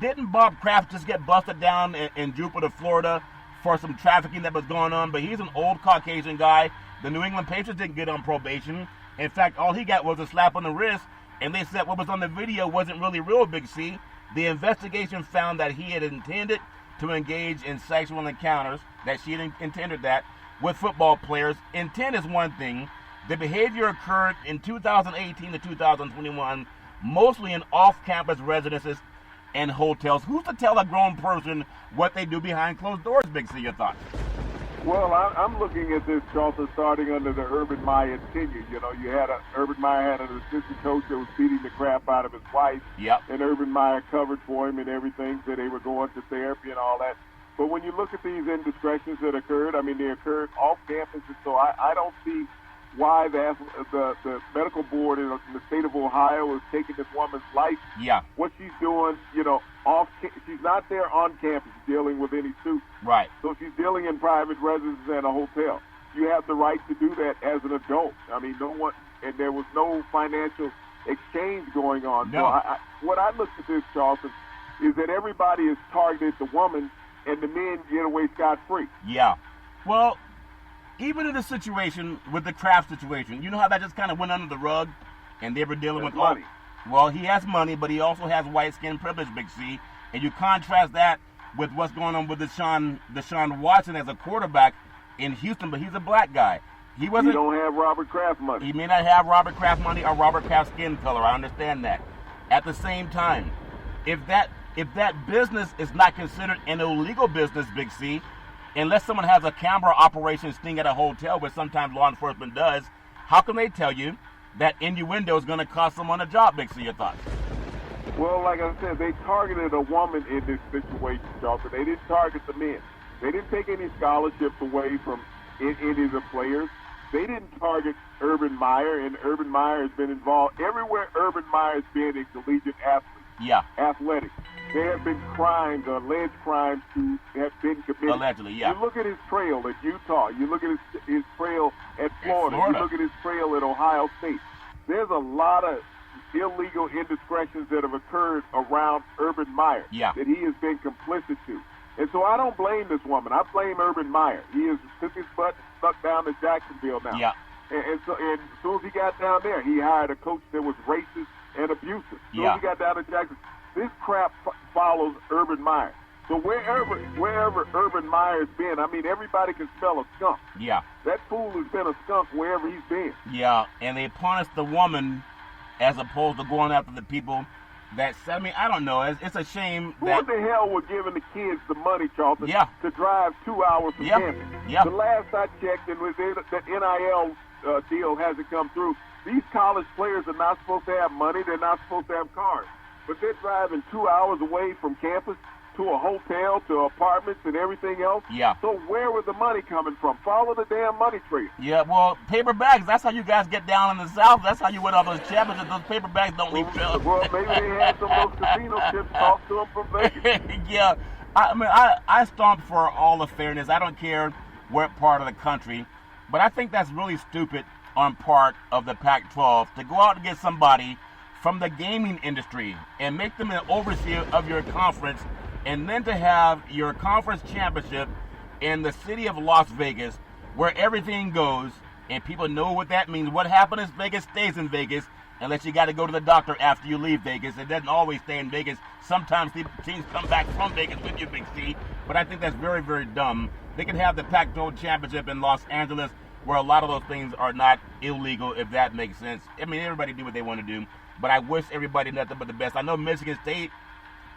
Didn't Bob Kraft just get busted down in Jupiter, Florida for some trafficking that was going on? But he's an old Caucasian guy. The New England Patriots didn't get on probation. In fact, all he got was a slap on the wrist, and they said what was on the video wasn't really real, Big C. The investigation found that he had intended to engage in sexual encounters, that she had intended that, with football players. Intent is one thing. The behavior occurred in 2018 to 2021, mostly in off-campus residences and hotels. Who's to tell a grown person what they do behind closed doors, Big C? Your thoughts? Well, I'm looking at this, Charlton, starting under the Urban Meyer tenure. You know, Urban Meyer had an assistant coach that was beating the crap out of his wife. Yep. And Urban Meyer covered for him and everything, so they were going to therapy and all that. But when you look at these indiscretions that occurred, I mean, they occurred off campus, and so I don't see why the medical board in the state of Ohio is taking this woman's life. Yeah. What she's doing, she's not there on campus dealing with any suits. Right. So she's dealing in private residences and a hotel. You have the right to do that as an adult. I mean, and there was no financial exchange going on. No. So what I look at this, Charlton, is that everybody is targeted the woman and the men get away scot-free. Yeah. Well, even in the situation with the Kraft situation, you know how that just kind of went under the rug, and they were dealing with money. Well, he has money, but he also has white skin privilege, Big C. And you contrast that with what's going on with Deshaun Watson as a quarterback in Houston, but he's a black guy. He don't have Robert Kraft money. He may not have Robert Kraft money or Robert Kraft skin color. I understand that. At the same time, if that business is not considered an illegal business, Big C, unless someone has a camera operation sting at a hotel, which sometimes law enforcement does, how can they tell you that innuendo is going to cost someone a job, Big C? Your thoughts? Well, like I said, they targeted a woman in this situation, Charlton. They didn't target the men. They didn't take any scholarships away from any of the players. They didn't target Urban Meyer, and Urban Meyer has been involved. Everywhere Urban Meyer has been a collegiate athlete. Yeah. Athletic. There have been crimes, alleged crimes, to have been committed. Allegedly, yeah. You look at his trail at Utah. You look at his trail at Florida. You look at his trail at Ohio State. There's a lot of illegal indiscretions that have occurred around Urban Meyer that he has been complicit to. And so I don't blame this woman. I blame Urban Meyer. He has took his butt and stuck down to Jacksonville now. Yeah. And as soon as he got down there, he hired a coach that was racist and abusive. As soon as he got down to Jacksonville, this crap follows Urban Meyer. So wherever Urban Meyer's been, I mean, everybody can smell a skunk. Yeah. That fool has been a skunk wherever he's been. Yeah, and they punish the woman as opposed to going after the people that, I mean, I don't know. It's a shame Who that... the hell were giving the kids the money, Charlton, to drive 2 hours from campus? Yeah. The last I checked, and that NIL deal hasn't come through, these college players are not supposed to have money. They're not supposed to have cars. But they're driving 2 hours away from campus to a hotel, to apartments and everything else. Yeah. So where was the money coming from? Follow the damn money trail. Yeah, well, paper bags, that's how you guys get down in the South. That's how you win all those championships. Those paper bags don't leave trails. Well, maybe they had some of those casino chips talk to them from Vegas. Yeah. I mean, I stomp for all the fairness. I don't care what part of the country. But I think that's really stupid on part of the Pac-12 to go out and get somebody from the gaming industry and make them an overseer of your conference, and then to have your conference championship in the city of Las Vegas, where everything goes, and people know what that means. What happened in Vegas stays in Vegas, unless you got to go to the doctor after you leave Vegas. It doesn't always stay in Vegas. Sometimes the teams come back from Vegas with you, Big C, but I think that's very, very dumb. They can have the Pac-12 championship in Los Angeles, where a lot of those things are not illegal, if that makes sense. I mean, everybody do what they want to do, but I wish everybody nothing but the best. I know Michigan State,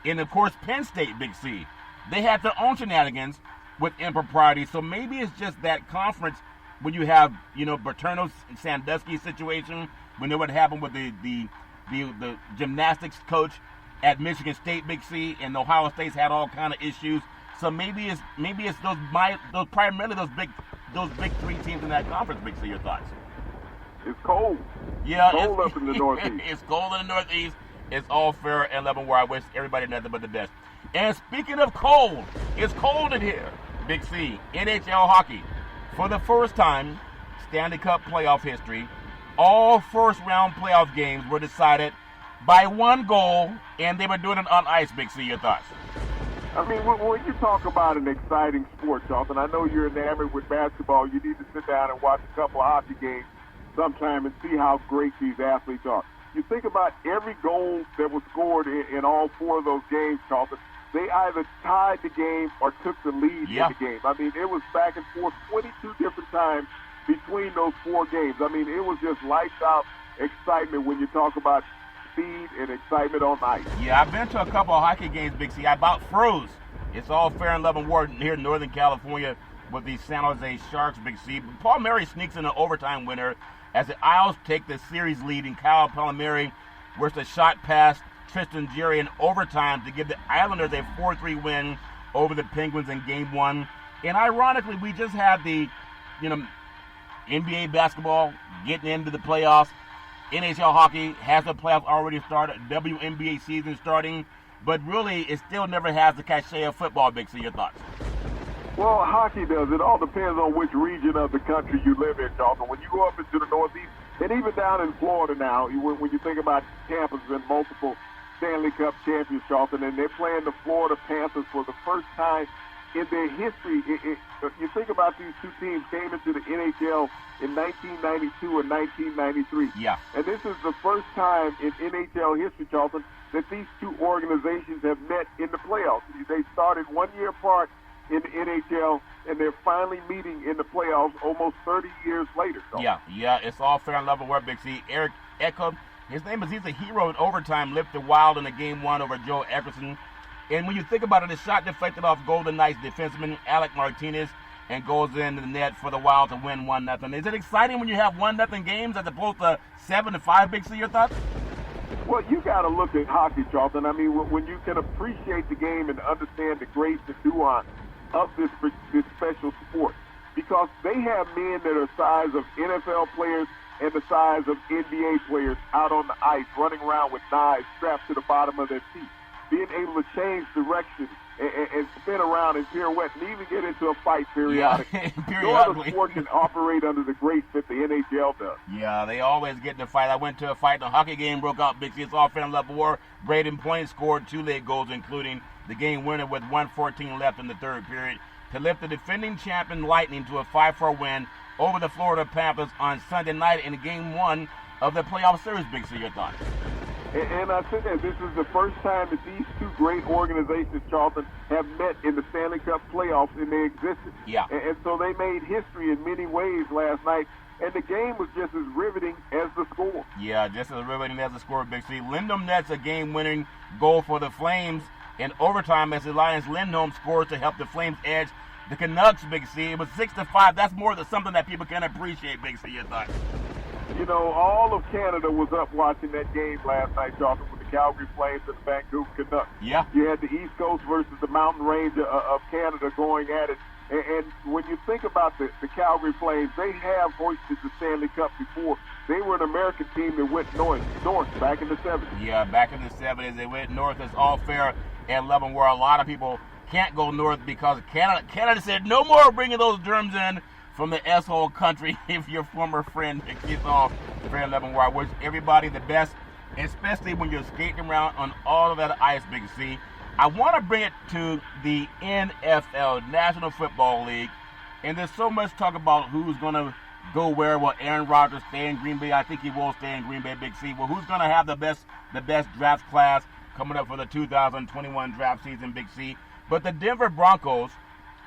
and of course Penn State, Big C, they had their own shenanigans with impropriety, so maybe it's just that conference when you have, Berternos and Sandusky situation. We know what happened with the gymnastics coach at Michigan State, Big C, and Ohio State's had all kind of issues. So maybe it's primarily those big three teams in that conference. Big C, your thoughts? It's cold. Yeah, cold up in the Northeast. It's cold in the Northeast. It's all fair and level, where I wish everybody nothing but the best. And speaking of cold, it's cold in here, Big C. NHL hockey, for the first time, Stanley Cup playoff history, all first-round playoff games were decided by one goal, and they were doing it on ice. Big C, your thoughts? I mean, when you talk about an exciting sport, Jonathan, I know you're enamored with basketball. You need to sit down and watch a couple of hockey games sometime and see how great these athletes are. You think about every goal that was scored in all four of those games, Jonathan, they either tied the game or took the lead in the game. I mean, it was back and forth 22 different times between those four games. I mean, it was just lights out excitement when you talk about speed and excitement on ice. Yeah, I've been to a couple of hockey games, Big C. I about froze. It's all fair and love and war here in Northern California with the San Jose Sharks, Big C. Paul Murray sneaks in an overtime winner as the Isles take the series lead, and Kyle Palmieri works a shot past Tristan Jarry in overtime to give the Islanders a 4-3 win over the Penguins in Game 1. And ironically, we just had the, NBA basketball getting into the playoffs. NHL hockey has the playoffs already started. WNBA season starting. But really, it still never has the cachet of football, Big C. Your thoughts? Well, hockey does. It all depends on which region of the country you live in, Jonathan. When you go up into the Northeast, and even down in Florida now, when you think about Tampa's been multiple Stanley Cup champions, Jonathan, and they're playing the Florida Panthers for the first time in their history. You think about these two teams came into the NHL in 1992 and 1993. Yeah. And this is the first time in NHL history, Jonathan, that these two organizations have met in the playoffs. They started 1 year apart in the NHL, and they're finally meeting in the playoffs almost 30 years later. So. Yeah, it's all fair and level work, Big C. Eric Ekholm, he's a hero in overtime, lifted wild in the Game 1 over Joe Eckerson. And when you think about it, the shot deflected off Golden Knights defenseman Alec Martinez and goes into the net for the Wild to win 1-0. Is it exciting when you have 1-0 games as opposed to 7-5, Big C? Your thoughts? Well, you got to look at hockey, Charlton. I mean, when you can appreciate the game and understand the grace and nuance of this special sport, because they have men that are the size of NFL players and the size of NBA players out on the ice, running around with knives strapped to the bottom of their feet, being able to change direction and spin around and pirouette and even get into a fight periodically. No other sport can operate under the grace that the NHL does. Yeah, they always get in a fight. I went to a fight, the hockey game broke out, Big C. It's all fair and love war. Braden Point scored 2 late goals, including the game winner with 1:14 left in the third period, to lift the defending champion Lightning to a 5-4 win over the Florida Panthers on Sunday night in Game 1 of the playoff series. Big C, your thoughts? And I said that this is the first time that these two great organizations, Charlton, have met in the Stanley Cup playoffs in their existence. Yeah. And so they made history in many ways last night. And the game was just as riveting as the score. Yeah, just as riveting as the score, Big C. Lindholm nets a game-winning goal for the Flames in overtime as Elias Lindholm scores to help the Flames edge the Canucks, Big C. It was 6-5. That's more than something that people can appreciate, Big C. Your thoughts? You know, all of Canada was up watching that game last night, Jonathan, with the Calgary Flames and the Vancouver Canucks. Yeah. You had the East Coast versus the Mountain Range of Canada going at it. And when you think about the Calgary Flames, they have hoisted the Stanley Cup before. They were an American team that went north back in the 70s. Yeah, back in the 70s, they went north. It's all fair and level, where a lot of people can't go north because Canada said no more bringing those germs in from the S-hole country. If your former friend, it's all fair and level, where I wish everybody the best especially when you're skating around on all of that ice, Big C. I want to bring it to the NFL, National Football League, and there's so much talk about who's going to go where. Will Aaron Rodgers stay in Green Bay? I think he will stay in Green Bay, Big C. Well, who's going to have the best draft class coming up for the 2021 draft season, Big C? But the Denver Broncos,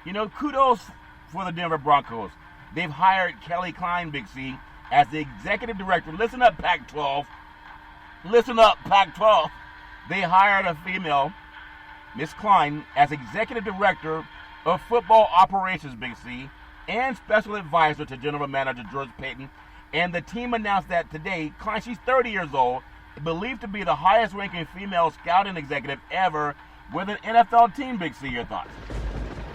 kudos for the Denver Broncos. They've hired Kelly Klein, Big C, as the executive director. Listen up, Pac-12. Listen up, Pac-12. They hired a female, Miss Klein, as executive director of football operations, Big C, and special advisor to general manager George Paton. And the team announced that today. Klein, she's 30 years old, believed to be the highest-ranking female scouting executive ever with an NFL team, Big C. Your thoughts?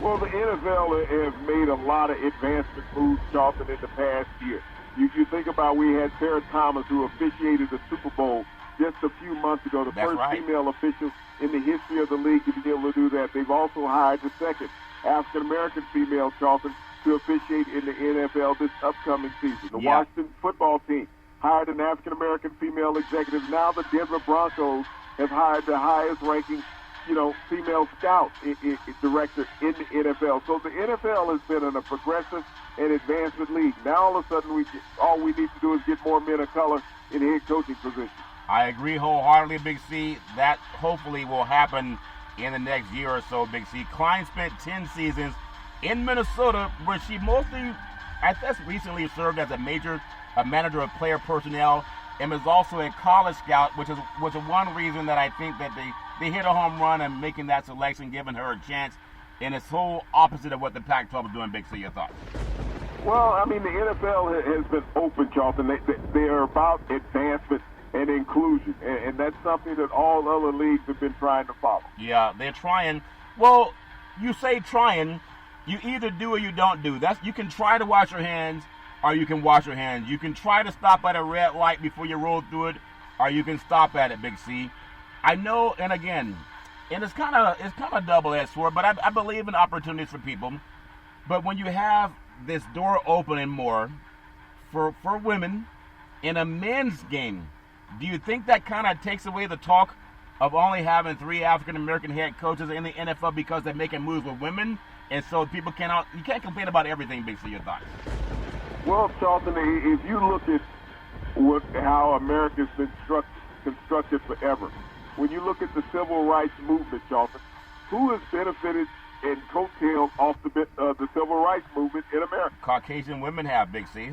Well, the NFL has made a lot of advancement moves, Charlton, in the past year. You think about, we had Sarah Thomas, who officiated the Super Bowl just a few months ago, the first female official in the history of the league to be able to do that. They've also hired the second African-American female, Charlton, to officiate in the NFL this upcoming season. The Washington football team hired an African-American female executive. Now the Denver Broncos have hired the highest-ranking female scout director in the NFL. So the NFL has been in a progressive and advancement league. Now all of a sudden all we need to do is get more men of color in head coaching positions. I agree wholeheartedly, Big C. That hopefully will happen in the next year or so, Big C. Klein spent 10 seasons in Minnesota, where she mostly, I guess, recently served as a manager of player personnel, and was also a college scout, which was one reason that I think that they hit a home run in making that selection, giving her a chance. And it's whole opposite of what the Pac-12 is doing, Big C. Your thoughts? Well, I mean, the NFL has been open, Charlton. They are about advancement and inclusion, and that's something that all other leagues have been trying to follow. Yeah, they're trying. Well, you say trying, you either do or you don't do. You can try to wash your hands, or you can wash your hands. You can try to stop at a red light before you roll through it, or you can stop at it, Big C. I know, and again, and it's kind of double-edged sword, but I believe in opportunities for people. But when you have this door opening more for women in a men's game, do you think that kind of takes away the talk of only having 3 African-American head coaches in the NFL because they're making moves with women? And so people you can't complain about everything, Big C. Your thoughts? Well, Charlton, if you look at how America's been constructed forever, when you look at the civil rights movement, Charlton, who has benefited and coattailed off the civil rights movement in America? Caucasian women have, Big C.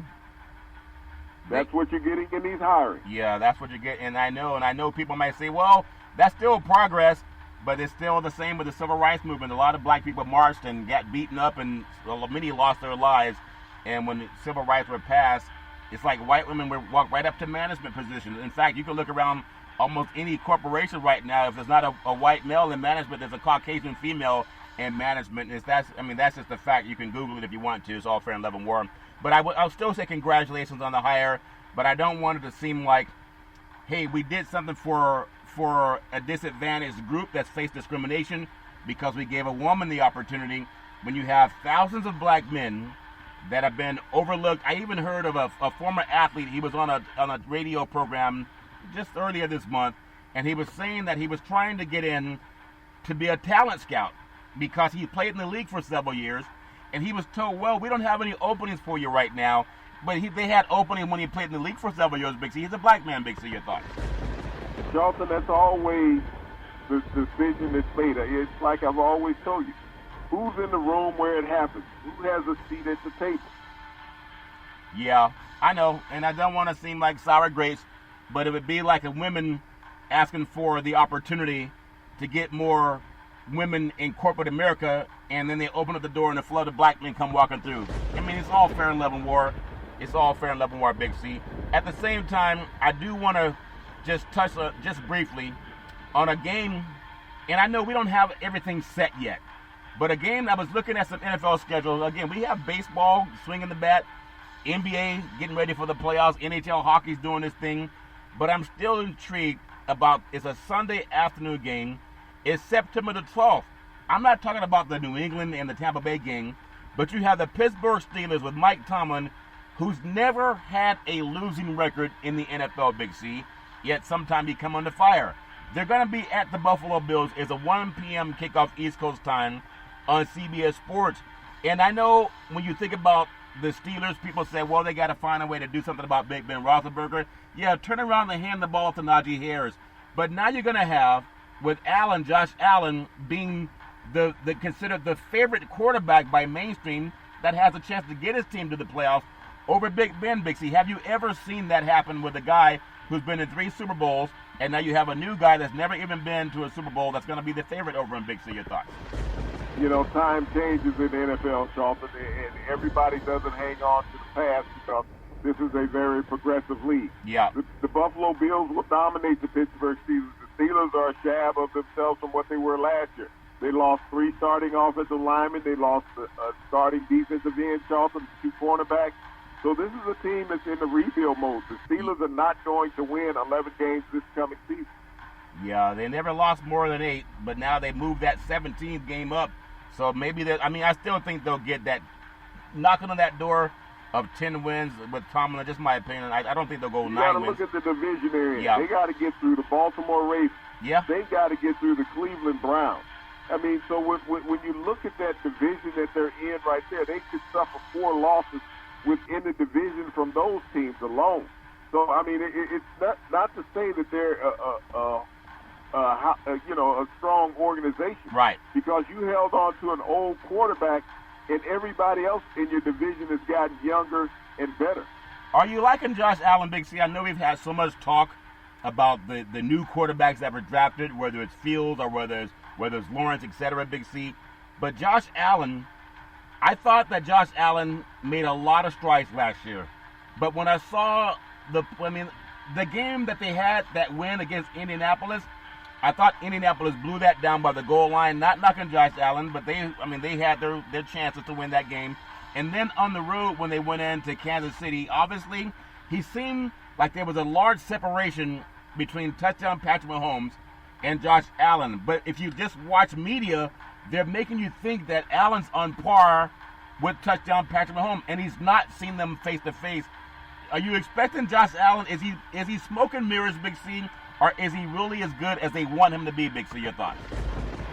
That's what you're getting in these hirings. Yeah, that's what you get. And I know people might say, well, that's still progress, but it's still the same with the civil rights movement. A lot of black people marched and got beaten up, and many lost their lives. And when the civil rights were passed, it's like white women would walk right up to management positions. In fact, you can look around almost any corporation right now. If there's not a white male in management, there's a Caucasian female in management. That's just a fact. You can Google it if you want to. It's all fair and level war. But I'll still say congratulations on the hire, but I don't want it to seem like, hey, we did something for a disadvantaged group that's faced discrimination because we gave a woman the opportunity, when you have thousands of black men that have been overlooked. I even heard of a former athlete. He was on a radio program just earlier this month, and he was saying that he was trying to get in to be a talent scout because he played in the league for several years. And he was told, well, we don't have any openings for you right now. But they had opening when he played in the league for several years, Big C. He's a black man, Big C. Your thoughts? Charlton, that's always the decision that's made. It's like I've always told you. Who's in the room where it happens? Who has a seat at the table? Yeah, I know. And I don't want to seem like sour grapes, but it would be like a women asking for the opportunity to get more women in corporate America, and then they open up the door and a flood of black men come walking through. I mean, it's all fair and level war. It's all fair and level war, Big C. At the same time, I do want to just touch just briefly on a game, and I know we don't have everything set yet, but a game, I was looking at some NFL schedules. Again, we have baseball swinging the bat, NBA getting ready for the playoffs, NHL hockey's doing this thing, but I'm still intrigued about, it's a Sunday afternoon game. It's September the 12th. I'm not talking about the New England and the Tampa Bay game, but you have the Pittsburgh Steelers with Mike Tomlin, who's never had a losing record in the NFL, Big C. yet sometimes he come under fire. They're going to be at the Buffalo Bills. It's a 1 p.m. kickoff East Coast time on CBS Sports. And I know when you think about the Steelers, people say, well, they got to find a way to do something about Big Ben Roethlisberger. Yeah, turn around and hand the ball to Najee Harris. But now you're going to have, with Allen, Josh Allen being the considered the favorite quarterback by mainstream that has a chance to get his team to the playoffs over Big Ben, Big C. Have you ever seen that happen with a guy who's been in 3 Super Bowls, and now you have a new guy that's never even been to a Super Bowl that's going to be the favorite over him, Big C? Your thoughts? You know, time changes in the NFL, Charlton, and everybody doesn't hang on to the past because this is a very progressive league. Yeah. The Buffalo Bills will dominate the Pittsburgh Steelers. The Steelers are a shab of themselves from what they were last year. They lost 3 starting offensive linemen. They lost a starting defensive end, Charlton, 2 cornerbacks. So this is a team that's in the rebuild mode. The Steelers are not going to win 11 games this coming season. Yeah, they never lost more than 8, but now they moved that 17th game up. So maybe that. I mean, I still think they'll get that, knocking on that door of 10 wins with Tomlin. Just my opinion. I don't think they'll go 9 wins. You got to look at the division they're in. Yeah. They got to get through the Baltimore Ravens. Yeah. They got to get through the Cleveland Browns. I mean, so when you look at that division that they're in right there, they could suffer 4 losses within the division from those teams alone. So, I mean, it's not to say that they're a strong organization. Right. Because you held on to an old quarterback, and everybody else in your division has gotten younger and better. Are you liking Josh Allen, Big C? I know we've had so much talk about the new quarterbacks that were drafted, whether it's Fields or whether it's Lawrence, etc., Big C. But Josh Allen, I thought that Josh Allen made a lot of strides last year. But when I saw the game that they had, that win against Indianapolis, I thought Indianapolis blew that down by the goal line. Not knocking Josh Allen, but they had their chances to win that game. And then on the road when they went into Kansas City, obviously he seemed like there was a large separation between touchdown Patrick Mahomes and Josh Allen. But if you just watch media, they're making you think that Allen's on par with touchdown Patrick Mahomes, and he's not seen them face to face. Are you expecting Josh Allen? Is he smoking mirrors, Big C? Or is he really as good as they want him to be, Big C? Your thoughts?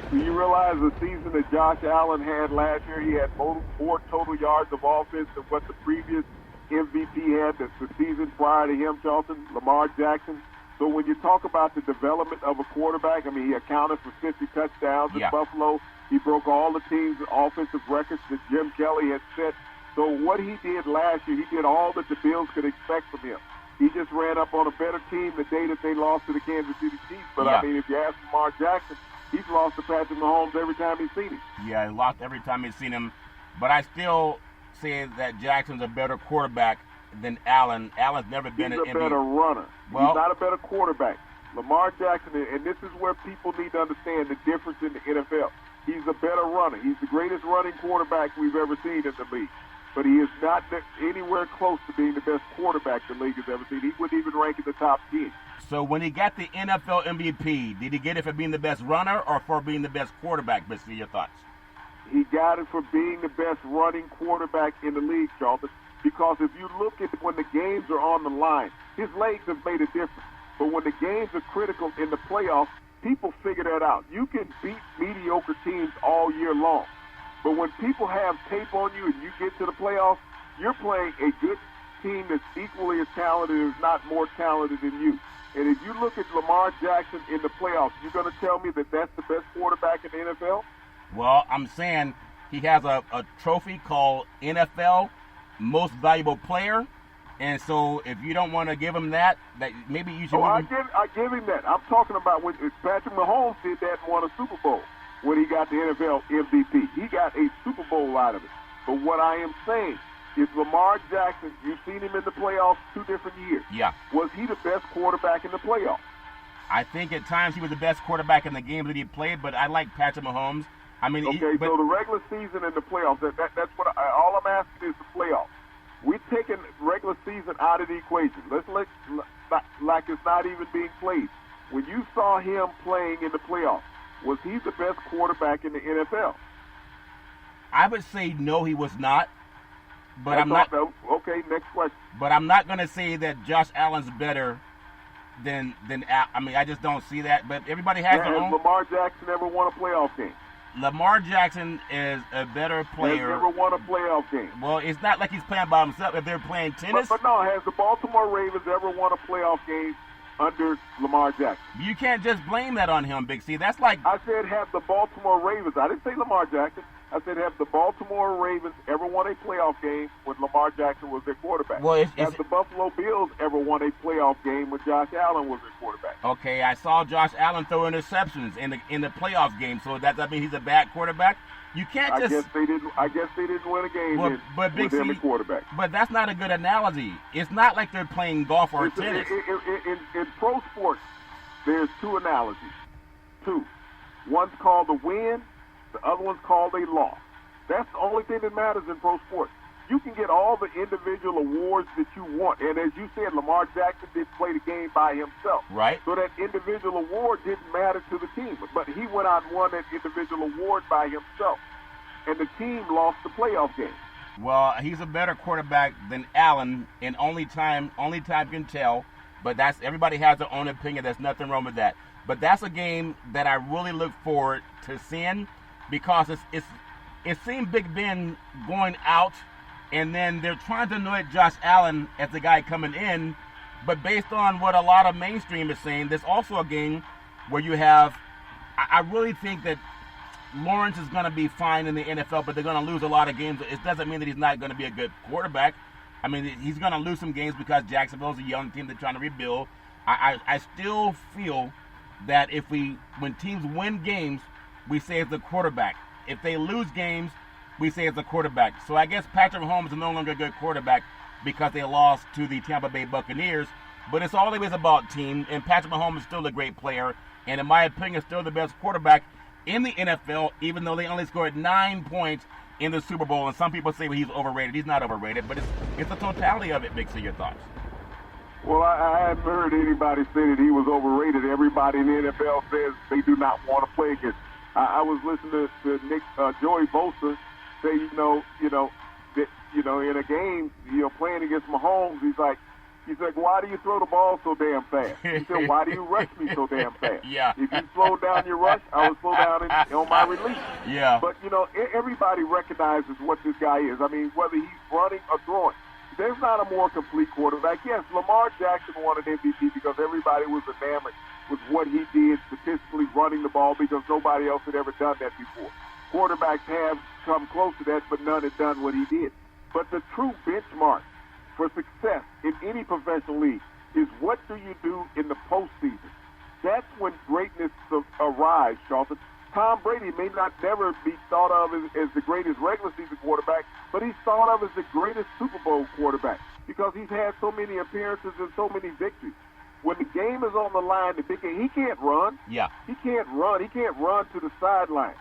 Do you realize the season that Josh Allen had last year, he had more total yards of offense than what the previous MVP had the season prior to him, Charlton, Lamar Jackson. So when you talk about the development of a quarterback, I mean, he accounted for 50 touchdowns in Buffalo. He broke all the team's offensive records that Jim Kelly had set. So what he did last year, he did all that the Bills could expect from him. He just ran up on a better team the day that they lost to the Kansas City Chiefs. But, I mean, if you ask Lamar Jackson, he's lost to Patrick Mahomes every time he's seen him. Yeah, he lost every time he's seen him. But I still say that Jackson's a better quarterback than Allen. Allen's never been an MVP. He's a better runner. Well, he's not a better quarterback. Lamar Jackson, and this is where people need to understand the difference in the NFL. He's a better runner. He's the greatest running quarterback we've ever seen in the league. But he is not anywhere close to being the best quarterback the league has ever seen. He wouldn't even rank in the top 10. So when he got the NFL MVP, did he get it for being the best runner or for being the best quarterback? Let's see your thoughts. He got it for being the best running quarterback in the league, Charlton. Because if you look at when the games are on the line, his legs have made a difference. But when the games are critical in the playoffs, people figure that out. You can beat mediocre teams all year long. But when people have tape on you and you get to the playoffs, you're playing a good team that's equally as talented, if not more talented than you. And if you look at Lamar Jackson in the playoffs, you're going to tell me that that's the best quarterback in the NFL? Well, I'm saying he has a trophy called NFL Most Valuable Player. And so if you don't want to give him that maybe you should. I give him that. I'm talking about when Patrick Mahomes did that and won a Super Bowl when he got the NFL MVP. He got a Super Bowl out of it. But what I am saying is Lamar Jackson, you've seen him in the playoffs 2 different years. Yeah. Was he the best quarterback in the playoffs? I think at times he was the best quarterback in the games that he played, but I like Patrick Mahomes. I mean, so the regular season and the playoffs, that's what all I'm asking is the playoffs. We're taking regular season out of the equation. Let's look like it's not even being played. When you saw him playing in the playoffs, was he the best quarterback in the NFL? I would say no, he was not. But I'm not. Okay, next question. But I'm not going to say that Josh Allen's better I just don't see that. But everybody has their Has own. Lamar Jackson ever won a playoff game? Lamar Jackson is a better Has player. never won a playoff game? Well, it's not like he's playing by himself. If they're playing tennis, But no, has the Baltimore Ravens ever won a playoff game under Lamar Jackson? you can't just blame that on him, Big C. That's like I said have the Baltimore Ravens. I didn't say Lamar Jackson. I said have the Baltimore Ravens ever won a playoff game when Lamar Jackson was their quarterback? Well, Have the Buffalo Bills ever won a playoff game when Josh Allen was their quarterback? okay. I saw Josh Allen throw interceptions in the playoff game. So does that mean he's a bad quarterback? You can't I just. guess they didn't win a game Well, but Big with him C- at quarterback. But that's not a good analogy. It's not like they're playing golf or Listen, tennis. in pro sports, there's two analogies. Two. One's called a win, the other one's called a loss. That's the only thing that matters in pro sports. You can get all the individual awards that you want. And as you said, Lamar Jackson did play the game by himself. Right. So that individual award didn't matter to the team. But he went out and won that individual award by himself. And the team lost the playoff game. Well, he's a better quarterback than Allen, and only time can tell. But that's everybody has their own opinion. There's nothing wrong with that. But that's a game that I really look forward to seeing because it seemed Big Ben going out, and then they're trying to anoint Josh Allen as the guy coming in. But based on what a lot of mainstream is saying, there's also a game where you have. I really think that Lawrence is going to be fine in the NFL, but they're going to lose a lot of games. It doesn't mean that he's not going to be a good quarterback. I mean, he's going to lose some games because Jacksonville's a young team. They're trying to rebuild. I still feel that when teams win games, we say it's the quarterback. If they lose games, we say it's the quarterback. So I guess Patrick Mahomes is no longer a good quarterback because they lost to the Tampa Bay Buccaneers. But it's always about team, and Patrick Mahomes is still a great player, and in my opinion, still the best quarterback in the NFL, even though they only scored 9 points in the Super Bowl. And some people say he's overrated. He's not overrated, but it's the totality of it. Big C, your thoughts? Well, I hadn't heard anybody say that he was overrated. Everybody in the NFL says they do not want to play against. I was listening to Joey Bosa say, in a game, playing against Mahomes, he's like, why do you throw the ball so damn fast? He said, why do you rush me so damn fast? Yeah. If you slow down your rush, I would slow down on my release. Yeah. But, everybody recognizes what this guy is. I mean, whether he's running or throwing. There's not a more complete quarterback. Yes, Lamar Jackson won an MVP because everybody was enamored with what he did statistically running the ball because nobody else had ever done that before. Quarterbacks have come close to that, but none had done what he did. But the true benchmark for success in any professional league is what do you do in the postseason. That's when greatness arrives, Charlton. Tom Brady may not never be thought of as the greatest regular season quarterback, but he's thought of as the greatest Super Bowl quarterback because he's had so many appearances and so many victories. When the game is on the line, he can't run. Yeah. He can't run. He can't run to the sideline,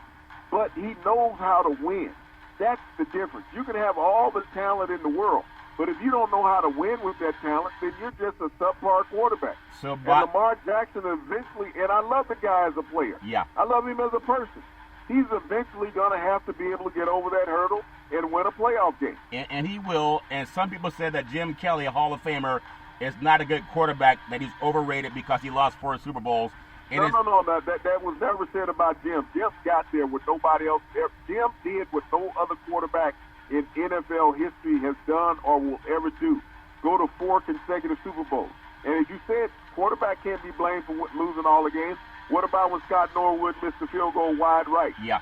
but he knows how to win. That's the difference. You can have all the talent in the world, but if you don't know how to win with that talent, then you're just a subpar quarterback. And Lamar Jackson eventually, and I love the guy as a player. Yeah. I love him as a person. He's eventually going to have to be able to get over that hurdle and win a playoff game. And he will. And some people said that Jim Kelly, a Hall of Famer, is not a good quarterback, that he's overrated because he lost 4 Super Bowls. No. That was never said about Jim. Jim got there with nobody else. Jim did what no other quarterback in NFL history has done or will ever do. Go to 4 consecutive Super Bowls. And as you said, quarterback can't be blamed for losing all the games. What about when Scott Norwood missed the field goal wide right? Yeah.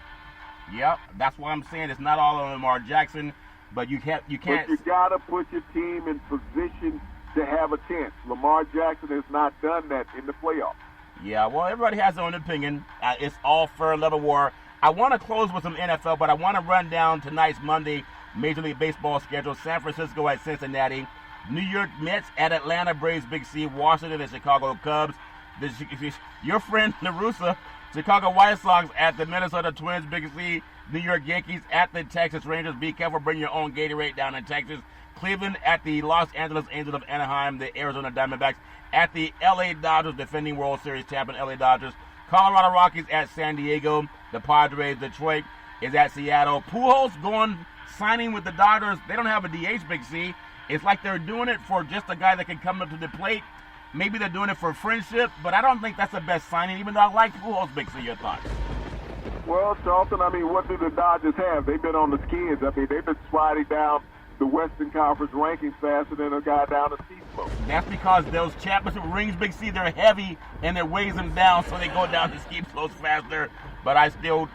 That's why I'm saying it's not all on Lamar Jackson, but you can't. But you gotta put your team in position to have a chance. Lamar Jackson has not done that in the playoffs. Yeah, well, everybody has their own opinion. It's all fair level war. I want to close with some NFL, but I want to run down tonight's Monday Major League Baseball schedule. San Francisco at Cincinnati, New York Mets at Atlanta Braves, Big C, Washington and Chicago Cubs. Your friend LaRussa, Chicago White Sox at the Minnesota Twins, Big C, New York Yankees at the Texas Rangers. Be careful, bring your own Gatorade down in Texas. Cleveland at the Los Angeles Angels of Anaheim, the Arizona Diamondbacks at the LA Dodgers, defending World Series champion LA Dodgers. Colorado Rockies at San Diego, the Padres. Detroit is at Seattle. Pujols signing with the Dodgers. They don't have a DH, Big C. It's like they're doing it for just a guy that can come up to the plate. maybe they're doing it for friendship, but I don't think that's the best signing, even though I like Pujols. Big C, your thoughts? Well, Charlton, I mean, what do the Dodgers have? They've been on the skids. I mean, they've been sliding down the Western Conference rankings faster than a guy down the ski slope. That's because those championship rings, Big C, they're heavy and it weighs them down, so they go down the ski slopes faster. But I still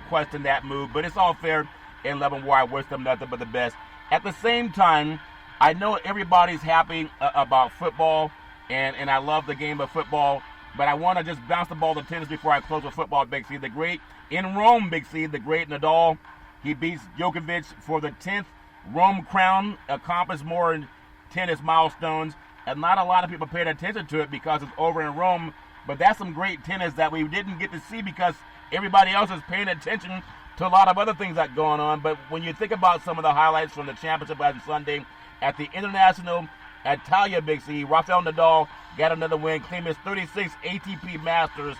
question that move. But it's all fair in Leavenworth. I wish them nothing but the best. At the same time, I know everybody's happy about football, and I love the game of football. But I want to just bounce the ball to tennis before I close with football, Big C. The great in Rome, Big C, the great Nadal. He beats Djokovic for the 10th Rome crown, accomplished more in tennis milestones. And not a lot of people paid attention to it because it's over in Rome. But that's some great tennis that we didn't get to see because everybody else is paying attention to a lot of other things that going on. But when you think about some of the highlights from the championship on Sunday at the International Italia, Big C, Rafael Nadal got another win, claimed his 36th ATP Masters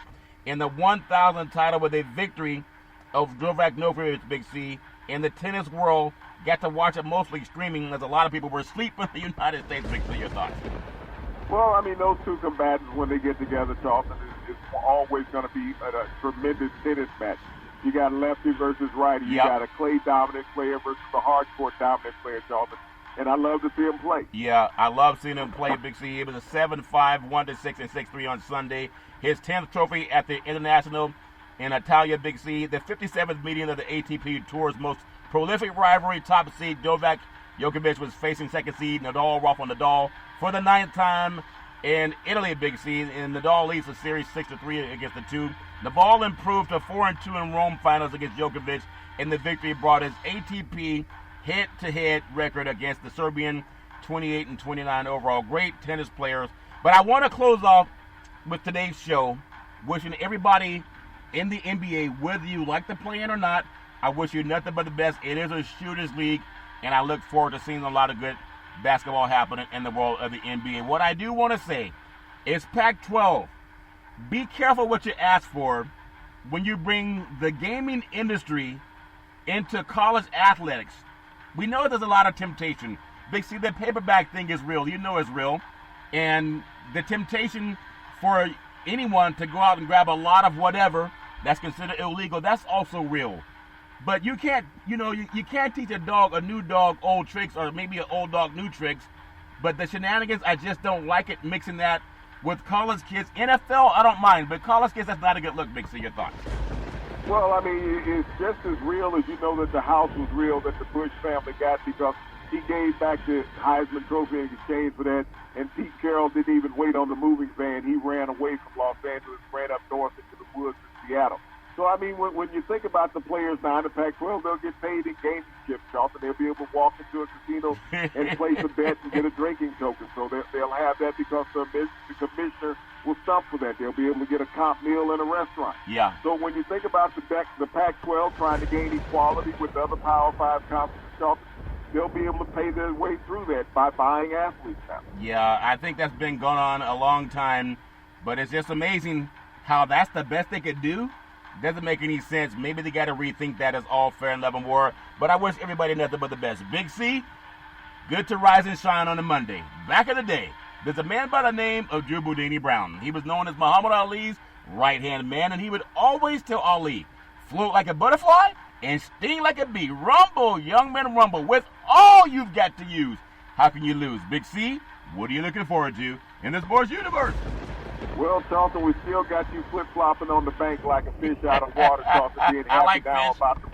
in the 1,000 title with a victory of Novak Djokovic, Big C. In the tennis world, got to watch it mostly streaming as a lot of people were asleep in the United States. Big C, your thoughts? Well, I mean, those two combatants, when they get together, Charlton, it's always going to be a tremendous tennis match. You got lefty versus righty. You got a clay dominant player versus a hard court dominant player, Charlton. And I love to see him play. Yeah, I love seeing him play, Big C. It was a 7-5, 1-6, and 6-3 on Sunday. His 10th trophy at the International in Italia, Big C. The 57th meeting of the ATP Tour's most prolific rivalry. Top seed Novak Djokovic was facing second seed Rafael Nadal for the 9th time in Italy, Big C. And Nadal leads the series 6-3 against the two. Nadal improved to 4-2 in Rome finals against Djokovic, and the victory brought his ATP head-to-head record against the Serbian, 28-29 overall. Great tennis players. But I want to close off with today's show, wishing everybody in the NBA, whether you like the plan or not, I wish you nothing but the best. It is a shooters league, and I look forward to seeing a lot of good basketball happening in the world of the NBA. What I do want to say is Pac-12, be careful what you ask for when you bring the gaming industry into college athletics. We know there's a lot of temptation. Big C, the paperback thing is real. You know it's real. And the temptation for anyone to go out and grab a lot of whatever that's considered illegal, that's also real. But you can't, you can't teach a new dog, old tricks, or maybe an old dog, new tricks. But the shenanigans, I just don't like it, mixing that with college kids. NFL, I don't mind. But college kids, that's not a good look, Big C. Your thoughts? Well, I mean, it's just as real as you know that the house was real that the Bush family got because he gave back the Heisman Trophy in exchange for that. And Pete Carroll didn't even wait on the moving van. He ran away from Los Angeles, ran up north into the woods in Seattle. So, I mean, when you think about the players now in the Pac-12, they'll get paid in gaming chips, Charlton. They'll be able to walk into a casino and place a bet and get a drinking token. So they'll have that because the commissioner will stump for that. They'll be able to get a comp meal in a restaurant. Yeah. So when you think about the Pac-12 trying to gain equality with the other Power 5 conferences, Charlton, they'll be able to pay their way through that by buying athletes now. Yeah, I think that's been going on a long time, but it's just amazing how that's the best they could do. Doesn't make any sense. Maybe they got to rethink that as all fair and level war. But I wish everybody nothing but the best. Big C, good to rise and shine on a Monday. Back in the day, there's a man by the name of Drew Boudini Brown. He was known as Muhammad Ali's right-hand man, and he would always tell Ali, float like a butterfly and sting like a bee. Rumble, young man, rumble with all you've got to use. How can you lose? Big C, what are you looking forward to in the sports universe? Well, Charlton, we still got you flip-flopping on the bank like a fish out of water, Charlton, being happy like now fish. about the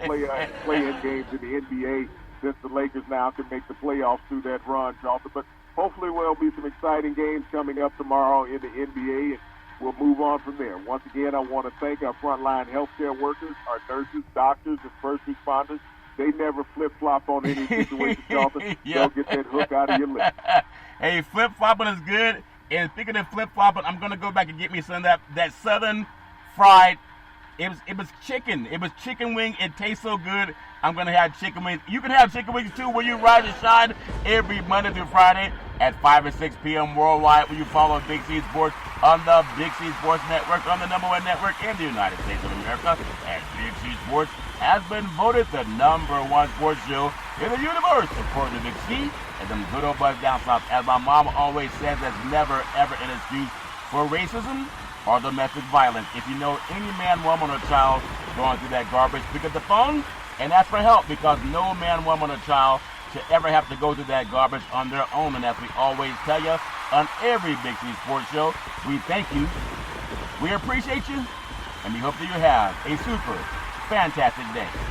play-in games in the NBA since the Lakers now can make the playoffs through that run, Charlton. But hopefully there'll be some exciting games coming up tomorrow in the NBA, and we'll move on from there. Once again, I want to thank our frontline healthcare workers, our nurses, doctors, and first responders. They never flip-flop on any situation, Charlton. Yeah. They'll get that hook out of your lip. Hey, flip-flopping is good. And speaking of flip-flopping, I'm going to go back and get me some of that Southern fried. It was chicken. It was chicken wing. It tastes so good. I'm going to have chicken wings. You can have chicken wings, too, where you rise and shine every Monday through Friday at 5 and 6 p.m. worldwide, where you follow Big C Sports on the Big C Sports Network, on the #1 network in the United States of America at Big C Sports has been voted the #1 sports show in the universe, according to Big C and them good old boys down south. As my mom always says, that's never, ever an excuse for racism or domestic violence. If you know any man, woman, or child going through that garbage, pick up the phone and ask for help, because no man, woman, or child should ever have to go through that garbage on their own. And as we always tell you on every Big C Sports Show, we thank you, we appreciate you, and we hope that you have a super fantastic day.